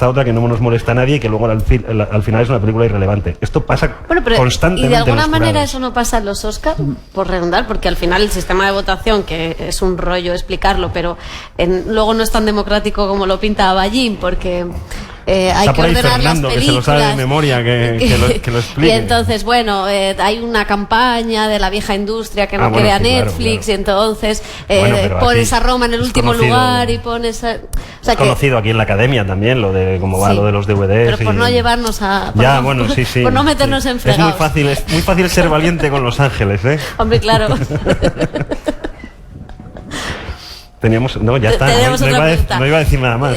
otra que no nos molesta a nadie y que luego al final es una película irrelevante. Esto pasa constantemente. Y de alguna en los manera jurados. eso no pasa en los Oscars, por redundar, porque al final el sistema de votación, que es un rollo explicarlo, pero luego no es tan democrático como lo pinta Ballín, porque... hay que ordenar Fernando, las películas, que se lo sabe de memoria, que lo explique. Y entonces, bueno, hay una campaña de la vieja industria que no quiere a Netflix, claro. Y entonces pones a Roma en el último lugar y pones a... O sea, es conocido aquí en la academia también, lo de cómo va lo de los DVDs. Pero por no llevarnos a... Sí. Por no meternos en fregados. Es muy fácil ser valiente con Los Ángeles, ¿eh? Hombre, claro. Teníamos... No, ya está. No iba a decir nada más.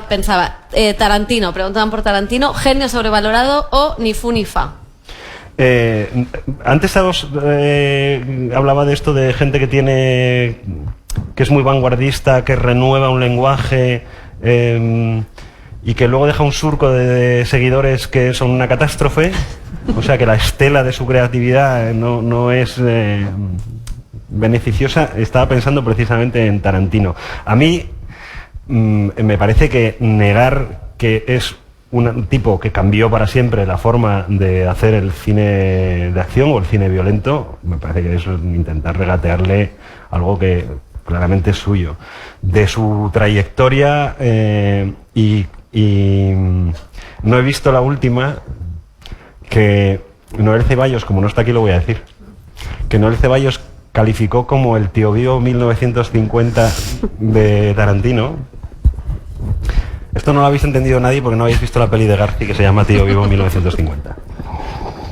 Pensaba, Tarantino, preguntaban por Tarantino, genio sobrevalorado o ni fu ni fa. Antes hablaba de esto de gente que es muy vanguardista, que renueva un lenguaje y que luego deja un surco de seguidores que son una catástrofe. O sea que la estela de su creatividad no es beneficiosa. Estaba pensando precisamente en Tarantino. A mí me parece que negar que es un tipo que cambió para siempre la forma de hacer el cine de acción o el cine violento, me parece que eso es intentar regatearle algo que claramente es suyo. De su trayectoria, y no he visto la última, que Noel Ceballos, como no está aquí lo voy a decir, que Noel Ceballos calificó como el Tío Vivo 1950 de Tarantino. Esto no lo habéis entendido nadie porque no habéis visto la peli de Garci que se llama Tío Vivo 1950.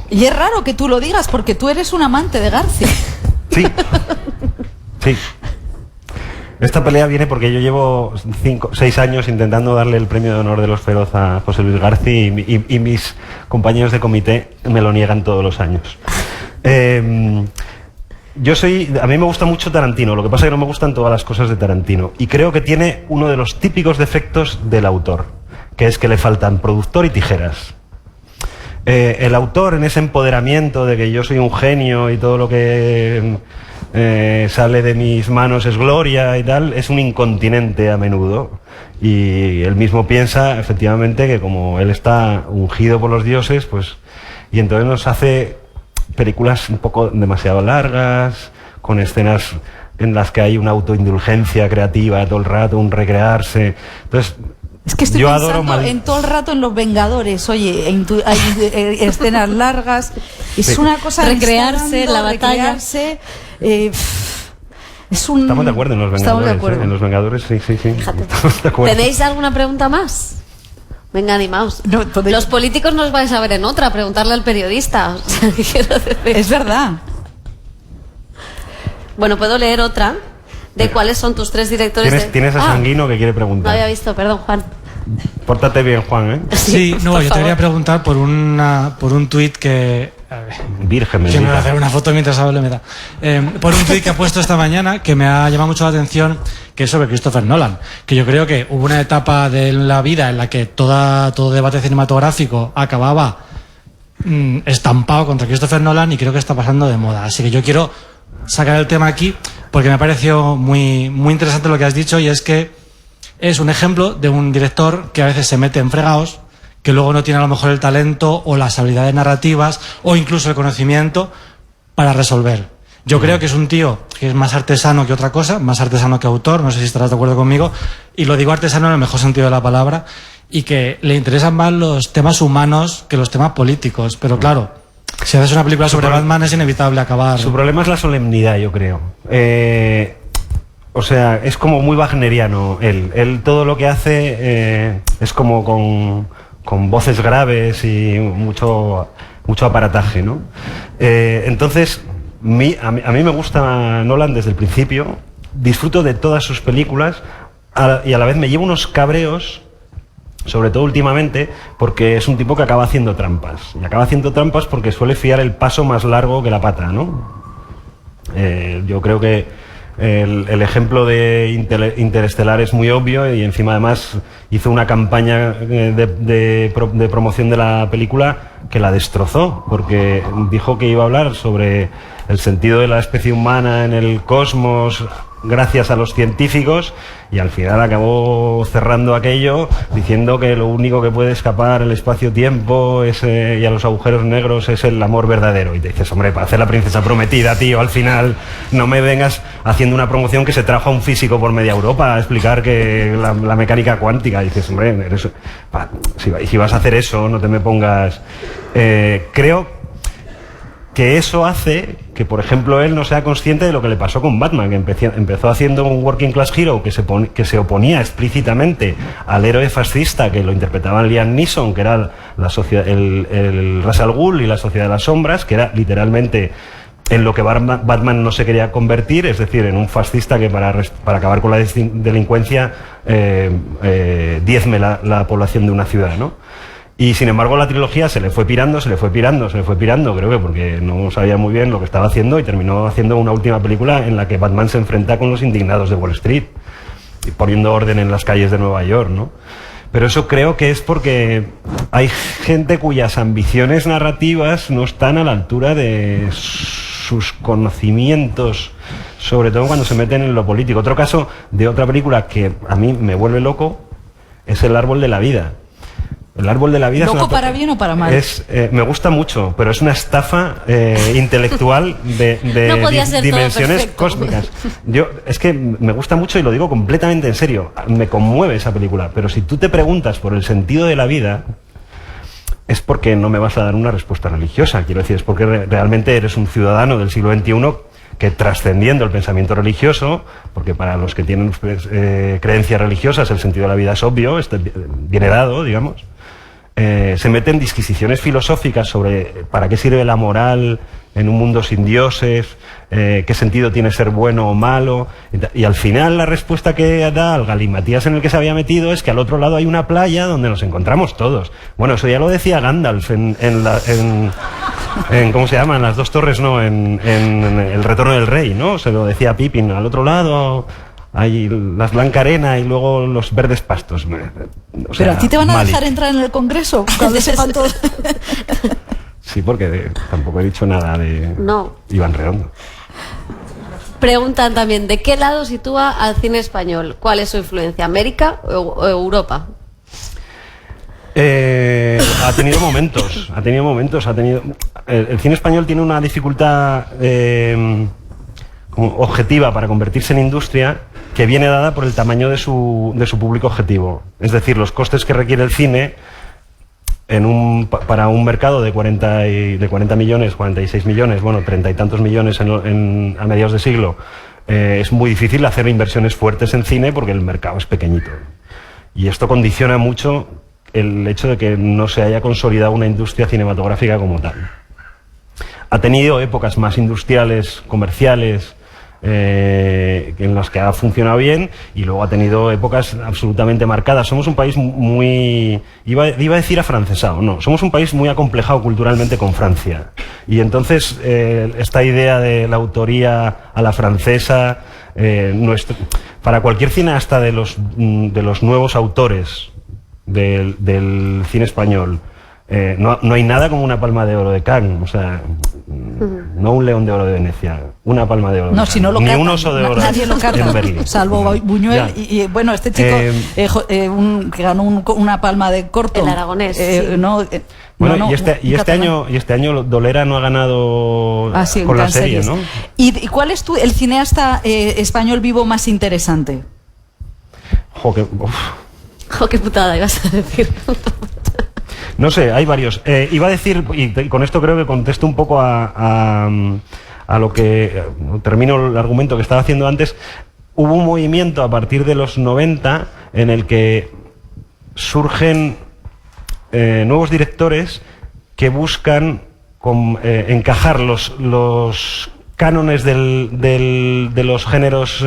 Y es raro que tú lo digas porque tú eres un amante de Garci. Sí. Esta pelea viene porque yo llevo 6 años intentando darle el premio de honor de los Feroz a José Luis Garci y mis compañeros de comité me lo niegan todos los años. A mí me gusta mucho Tarantino, lo que pasa es que no me gustan todas las cosas de Tarantino. Y creo que tiene uno de los típicos defectos del autor, que es que le faltan productor y tijeras. El autor, en ese empoderamiento de que yo soy un genio y todo lo que sale de mis manos es gloria y tal, es un incontinente a menudo. Y él mismo piensa, efectivamente, que como él está ungido por los dioses, pues... Y entonces nos hace películas un poco demasiado largas, con escenas en las que hay una autoindulgencia creativa todo el rato, un recrearse. Entonces, es que estoy pensando en todo el rato en Los Vengadores. Oye, hay escenas largas. Es una cosa recrearse, la batalla. Estamos de acuerdo en Los Vengadores. Estamos de acuerdo. En Los Vengadores, sí. Fíjate. ¿Tenéis alguna pregunta más? Venga, animaos. No, los políticos no os vais a ver en otra, preguntarle al periodista. O sea, quiero decir. Es verdad. Bueno, puedo leer otra de cuáles son tus 3 directores. Tienes a Sanguino que quiere preguntar. No había visto, perdón, Juan. Pórtate bien, Juan, ¿eh? Sí, no, yo te quería preguntar por un tuit que Virgen, que me va a hacer una foto mientras hable, me da. Por un tweet que ha puesto esta mañana que me ha llamado mucho la atención, que es sobre Christopher Nolan, que yo creo que hubo una etapa de la vida en la que todo debate cinematográfico acababa estampado contra Christopher Nolan, y creo que está pasando de moda. Así que yo quiero sacar el tema aquí porque me ha parecido muy, muy interesante lo que has dicho, y es que es un ejemplo de un director que a veces se mete en fregados, que luego no tiene a lo mejor el talento o las habilidades narrativas o incluso el conocimiento para resolver. Yo creo que es un tío que es más artesano que otra cosa, más artesano que autor, no sé si estarás de acuerdo conmigo, y lo digo artesano en el mejor sentido de la palabra, y que le interesan más los temas humanos que los temas políticos. Pero claro, si haces una película sobre Batman es inevitable acabar. Su problema es la solemnidad, yo creo. O sea, es como muy wagneriano él todo lo que hace es como con voces graves y mucho aparataje, ¿no? Entonces, a mí me gusta Nolan desde el principio, disfruto de todas sus películas y a la vez me llevo unos cabreos, sobre todo últimamente, porque es un tipo que acaba haciendo trampas. Y acaba haciendo trampas porque suele fiar el paso más largo que la pata, ¿no? Yo creo que el ejemplo de Interestelar es muy obvio, y encima además hizo una campaña de promoción de la película que la destrozó, porque dijo que iba a hablar sobre el sentido de la especie humana en el cosmos gracias a los científicos, y al final acabó cerrando aquello diciendo que lo único que puede escapar el espacio-tiempo y a los agujeros negros es el amor verdadero. Y te dices, hombre, para hacer La princesa prometida, tío, al final no me vengas haciendo una promoción que se trajo a un físico por media Europa a explicar que la mecánica cuántica. Y dices, hombre, si vas a hacer eso, no te me pongas... creo que eso hace que, por ejemplo, él no sea consciente de lo que le pasó con Batman, que empezó haciendo un working class hero que se oponía explícitamente al héroe fascista que lo interpretaban Liam Neeson, que era el Ra's al Ghul y la Sociedad de las Sombras, que era literalmente en lo que Batman no se quería convertir, es decir, en un fascista que para acabar con la delincuencia diezme la población de una ciudad, ¿no? Y sin embargo la trilogía se le fue pirando, creo que porque no sabía muy bien lo que estaba haciendo, y terminó haciendo una última película en la que Batman se enfrenta con los indignados de Wall Street, y poniendo orden en las calles de Nueva York, ¿no? Pero eso creo que es porque hay gente cuyas ambiciones narrativas no están a la altura de sus conocimientos, sobre todo cuando se meten en lo político. Otro caso de otra película que a mí me vuelve loco es El árbol de la vida. El árbol de la vida ¿Loco es para bien o para mal? Me gusta mucho, pero es una estafa intelectual de no dimensiones cósmicas. Es que me gusta mucho, y lo digo completamente en serio. Me conmueve esa película, pero si tú te preguntas por el sentido de la vida, es porque no me vas a dar una respuesta religiosa. Quiero decir, es porque realmente eres un ciudadano del siglo XXI que, trascendiendo el pensamiento religioso, porque para los que tienen creencias religiosas el sentido de la vida es obvio, viene dado, digamos, se meten disquisiciones filosóficas sobre para qué sirve la moral en un mundo sin dioses, qué sentido tiene ser bueno o malo, y al final la respuesta que da al galimatías en el que se había metido es que al otro lado hay una playa donde nos encontramos todos. Bueno, eso ya lo decía Gandalf en ¿cómo se llama? En las dos torres, ¿no? En El retorno del rey, ¿no? Se lo decía Pippin, al otro lado hay las blanca arena y luego los verdes pastos. O sea, pero a ti te van a dejar entrar en el Congreso cuando sepan todo. Sí, porque tampoco he dicho nada de Iván Redondo. Preguntan también, ¿de qué lado sitúa al cine español? ¿Cuál es su influencia? ¿América o Europa? Ha tenido momentos. El cine español tiene una dificultad como objetiva para convertirse en industria, que viene dada por el tamaño de su público objetivo. Es decir, los costes que requiere el cine para un mercado de 40 millones, 46 millones, bueno, 30 y tantos millones a mediados de siglo, es muy difícil hacer inversiones fuertes en cine porque el mercado es pequeñito. Y esto condiciona mucho el hecho de que no se haya consolidado una industria cinematográfica como tal. Ha tenido épocas más industriales, comerciales, en las que ha funcionado bien, y luego ha tenido épocas absolutamente marcadas. Somos un país muy, iba a decir afrancesado, no, somos un país muy acomplejado culturalmente con Francia, y entonces esta idea de la autoría a la francesa, para cualquier cineasta de los nuevos autores del cine español, no hay nada como una Palma de Oro de Cannes, o sea, no un León de Oro de Venecia, una Palma de Oro. No, si no lo ni catan, un Oso de Oro nadie lo cata, en Berlín. salvo Buñuel. Y bueno, este chico que ganó una Palma de corto. El aragonés. Bueno, y este año Dolera no ha ganado con la serie, ¿no? ¿Y cuál es el cineasta español vivo más interesante? Qué putada ibas a decir. No sé, hay varios. Iba a decir, y con esto creo que contesto un poco a lo que... termino el argumento que estaba haciendo antes. Hubo un movimiento a partir de los 90 en el que surgen nuevos directores que buscan encajar los cánones de los géneros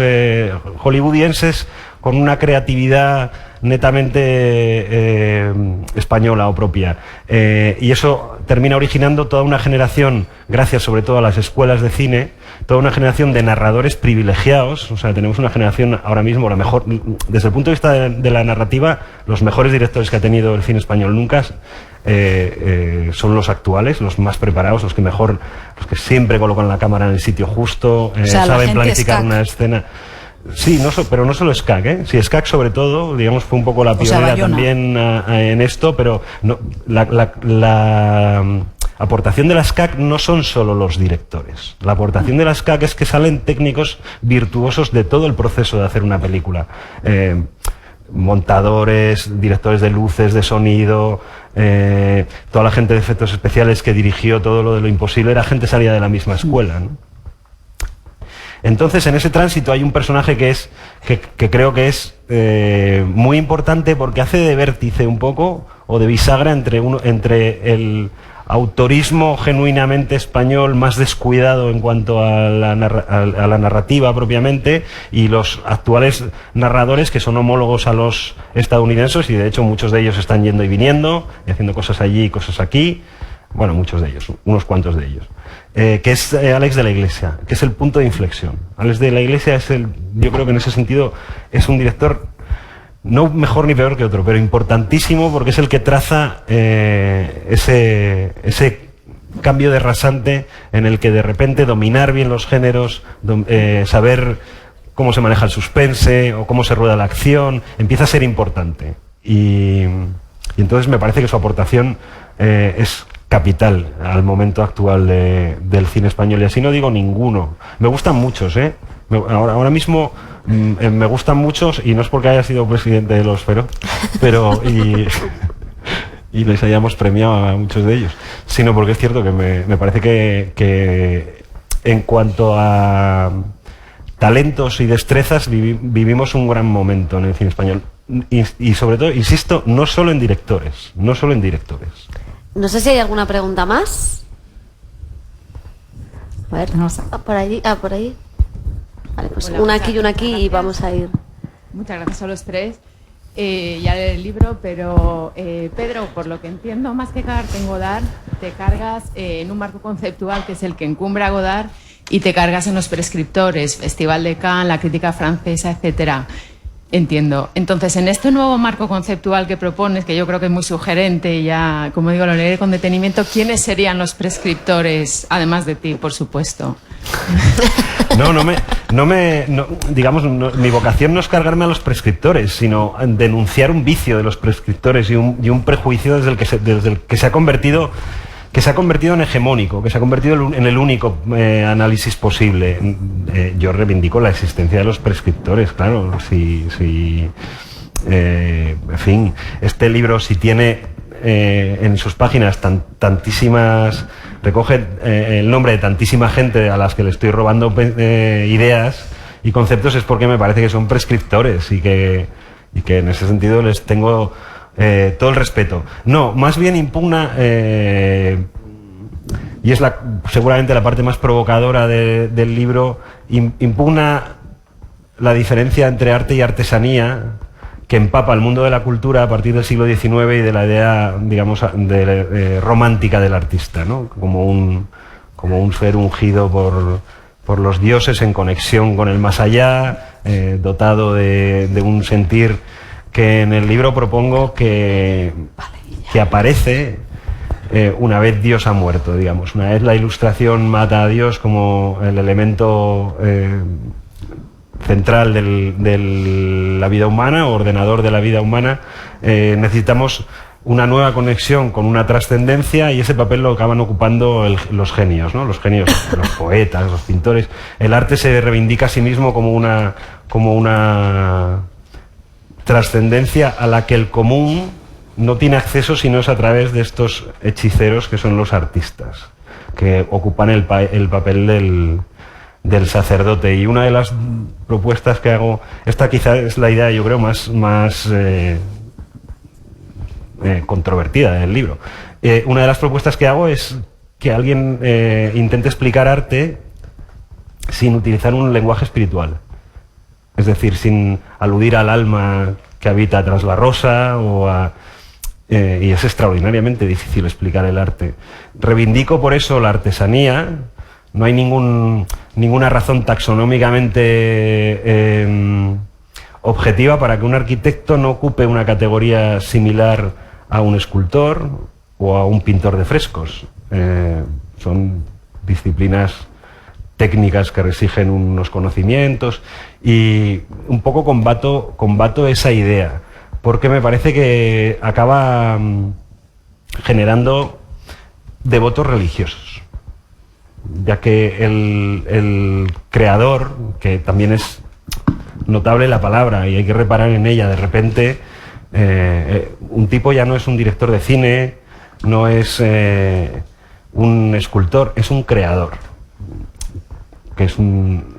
hollywoodienses con una creatividad netamente española o propia. Y eso termina originando toda una generación, gracias sobre todo a las escuelas de cine, toda una generación de narradores privilegiados. O sea, tenemos una generación ahora mismo, la mejor, desde el punto de vista de la narrativa, los mejores directores que ha tenido el cine español nunca son los actuales, los más preparados, los que siempre colocan la cámara en el sitio justo, saben planificar una escena. Sí, pero no solo SCAC, ¿eh? Sí, SCAC sobre todo, digamos, fue un poco la pionera también en esto, pero no, la aportación de la SCAC no son solo los directores. La aportación de la SCAC es que salen técnicos virtuosos de todo el proceso de hacer una película. Montadores, directores de luces, de sonido, toda la gente de efectos especiales que dirigió todo lo de Lo Imposible, era gente salida de la misma escuela, ¿no? Entonces, en ese tránsito hay un personaje que creo que es muy importante porque hace de vértice un poco, o de bisagra entre el autorismo genuinamente español más descuidado en cuanto a la narrativa propiamente, y los actuales narradores que son homólogos a los estadounidenses, y de hecho muchos de ellos están yendo y viniendo y haciendo cosas allí y cosas aquí. Bueno, muchos de ellos, unos cuantos de ellos. Que es Alex de la Iglesia, que es el punto de inflexión. Alex de la Iglesia yo creo que en ese sentido es un director no mejor ni peor que otro, pero importantísimo porque es el que traza ese cambio de rasante en el que de repente dominar bien los géneros, saber cómo se maneja el suspense o cómo se rueda la acción, empieza a ser importante. Y entonces me parece que su aportación es capital al momento actual del cine español, y así no digo ninguno. Me gustan muchos, ahora mismo me gustan muchos, y no es porque haya sido presidente de los Fero, pero y les hayamos premiado a muchos de ellos, sino porque es cierto que me parece que en cuanto a talentos y destrezas vivimos un gran momento en el cine español, y sobre todo, insisto, no solo en directores. No sé si hay alguna pregunta más. A ver, por allí. Por ahí. Vale, pues Hola, una aquí y una aquí y vamos a ir. Muchas gracias a los tres. Ya leí el libro, pero Pedro, por lo que entiendo, más que cagarte en Godard, te cargas en un marco conceptual que es el que encumbra a Godard, y te cargas en los prescriptores, Festival de Cannes, la crítica francesa, etcétera. Entiendo. Entonces, en este nuevo marco conceptual que propones, que yo creo que es muy sugerente, y ya, como digo, lo leeré con detenimiento, ¿quiénes serían los prescriptores, además de ti, por supuesto? Mi vocación no es cargarme a los prescriptores, sino denunciar un vicio de los prescriptores y un prejuicio desde el que se ha convertido en hegemónico, que se ha convertido en el único análisis posible. Yo reivindico la existencia de los prescriptores, claro. En fin, este libro, si tiene en sus páginas tantísimas, recoge el nombre de tantísima gente a las que le estoy robando ideas y conceptos, es porque me parece que son prescriptores y que en ese sentido les tengo todo el respeto. No, más bien impugna y es seguramente la parte más provocadora del libro, impugna la diferencia entre arte y artesanía que empapa el mundo de la cultura a partir del siglo XIX y de la idea, digamos, romántica del artista, ¿no? Como un ser ungido por los dioses, en conexión con el más allá, dotado de un sentir que en el libro propongo que aparece una vez Dios ha muerto, digamos. Una vez la Ilustración mata a Dios como el elemento central de la vida humana, o ordenador de la vida humana, necesitamos una nueva conexión con una trascendencia, y ese papel lo acaban ocupando los genios, ¿no? Los genios, los poetas, los pintores. El arte se reivindica a sí mismo como una trascendencia a la que el común no tiene acceso, sino es a través de estos hechiceros que son los artistas, que ocupan el papel del sacerdote. Y una de las propuestas que hago, esta quizá es la idea, yo creo, más controvertida del libro. Una de las propuestas que hago es que alguien intente explicar arte sin utilizar un lenguaje espiritual, es decir, sin aludir al alma que habita tras la rosa y es extraordinariamente difícil explicar el arte. Reivindico por eso la artesanía. No hay ninguna razón taxonómicamente objetiva para que un arquitecto no ocupe una categoría similar a un escultor o a un pintor de frescos. Son disciplinas técnicas que exigen unos conocimientos, y un poco combato esa idea, porque me parece que acaba generando devotos religiosos, ya que el creador, que también es notable la palabra y hay que reparar en ella, de repente un tipo ya no es un director de cine, no es un escultor, es un creador, que es un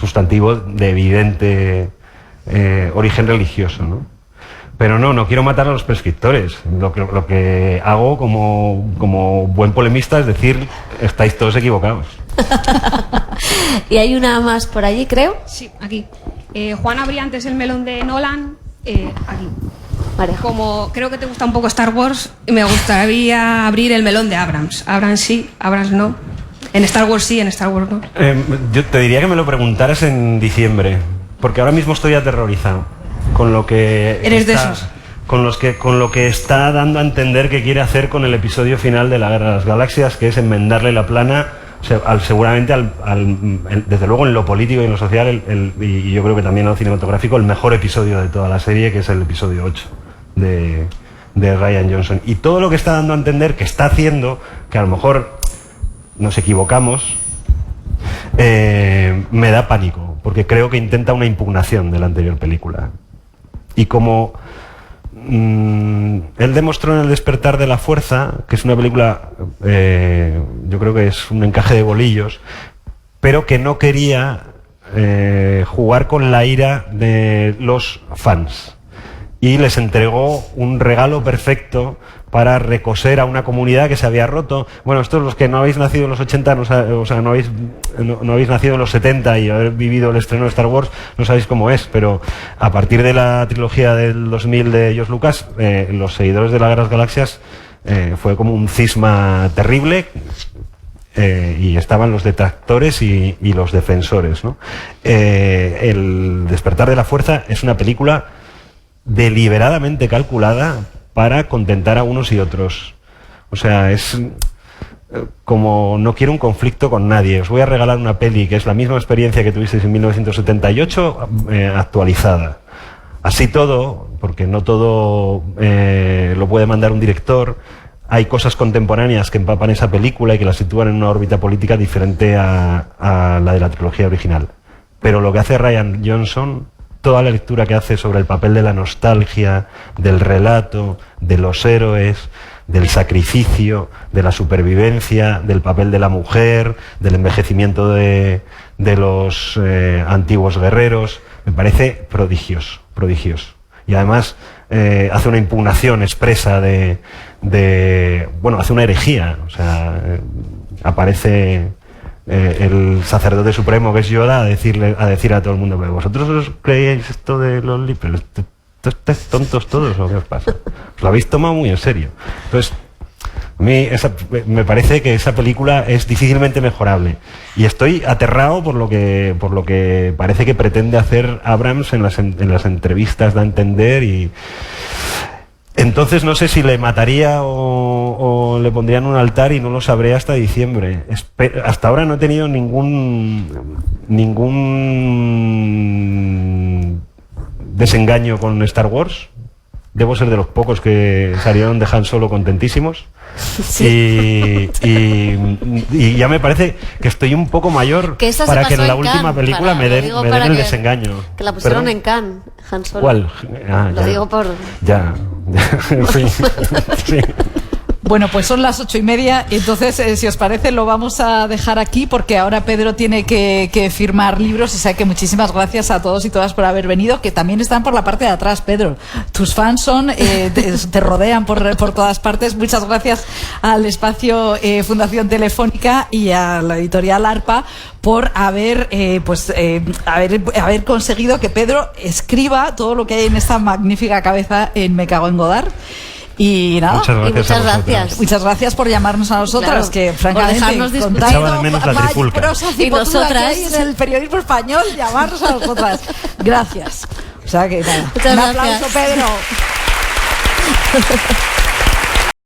sustantivo de evidente origen religioso, ¿no? Pero no quiero matar a los prescriptores. Lo que hago como buen polemista es decir, estáis todos equivocados. Y hay una más por allí, creo. Sí, aquí. Juana Briantes, el melón de Nolan, aquí. Vale. Como creo que te gusta un poco Star Wars, me gustaría abrir el melón de Abrams. Abrams sí, Abrams no. En Star Wars sí, en Star Wars no. Yo te diría que me lo preguntaras en diciembre, porque ahora mismo estoy aterrorizado con lo que eres de esos. Con lo que está dando a entender que quiere hacer con el episodio final de la Guerra de las Galaxias, que es enmendarle la plana, seguramente desde luego en lo político y en lo social, y yo creo que también en lo cinematográfico, el mejor episodio de toda la serie, que es el episodio 8 de Rian Johnson. Y todo lo que está dando a entender que está haciendo, que a lo mejor nos equivocamos, me da pánico, porque creo que intenta una impugnación de la anterior película. Y como él demostró en El despertar de la fuerza, que es una película, yo creo que es un encaje de bolillos, pero que no quería jugar con la ira de los fans, y les entregó un regalo perfecto para recoser a una comunidad que se había roto. Bueno, estos, los que no habéis nacido en los 80, no habéis nacido en los 70 y haber vivido el estreno de Star Wars, no sabéis cómo es, pero a partir de la trilogía del 2000 de George Lucas, los seguidores de la Guerra de las Galaxias fue como un cisma terrible, y estaban los detractores y los defensores, ¿no? El despertar de la fuerza es una película deliberadamente calculada para contentar a unos y otros. O sea, es como no quiero un conflicto con nadie. Os voy a regalar una peli que es la misma experiencia que tuvisteis en 1978, actualizada. Así todo, porque no todo lo puede mandar un director. Hay cosas contemporáneas que empapan esa película y que la sitúan en una órbita política diferente a la de la trilogía original. Pero lo que hace Rian Johnson, toda la lectura que hace sobre el papel de la nostalgia, del relato, de los héroes, del sacrificio, de la supervivencia, del papel de la mujer, del envejecimiento de los antiguos guerreros, me parece prodigioso. y además hace una impugnación expresa bueno, hace una herejía, o sea, aparece el sacerdote supremo, que es Yoda, a decir a todo el mundo: ¿pero vosotros os creíais esto de los libros? ¿Estáis tontos todos o qué os pasa? Os lo habéis tomado muy en serio. Entonces, a mí me parece que esa película es difícilmente mejorable, y estoy aterrado por lo que parece que pretende hacer Abrams en las entrevistas, da a entender, y entonces no sé si le mataría o le pondrían un altar, y no lo sabré hasta diciembre. Hasta ahora no he tenido ningún desengaño con Star Wars. Debo ser de los pocos que salieron de Han Solo contentísimos. Sí. Y ya me parece que estoy un poco mayor para que en la última película me den el desengaño. Que la pusieron en Cannes, Han Solo. ¿Cuál? Lo digo por... Ya. Sí. Bueno, pues son las 8:30, entonces, si os parece, lo vamos a dejar aquí, porque ahora Pedro tiene que firmar libros, y sé que muchísimas gracias a todos y todas por haber venido, que también están por la parte de atrás, Pedro. Tus fans te rodean por todas partes. Muchas gracias al espacio Fundación Telefónica y a la editorial ARPA por haber conseguido que Pedro escriba todo lo que hay en esta magnífica cabeza en Me cago en Godard. Y nada, muchas gracias. Muchas gracias por llamarnos a nosotras, claro, que francamente echaba de menos la trifulca. Y nosotras en el periodismo español, llamarnos a nosotras. Gracias. O sea que nada. Muchas un gracias. aplauso, Pedro.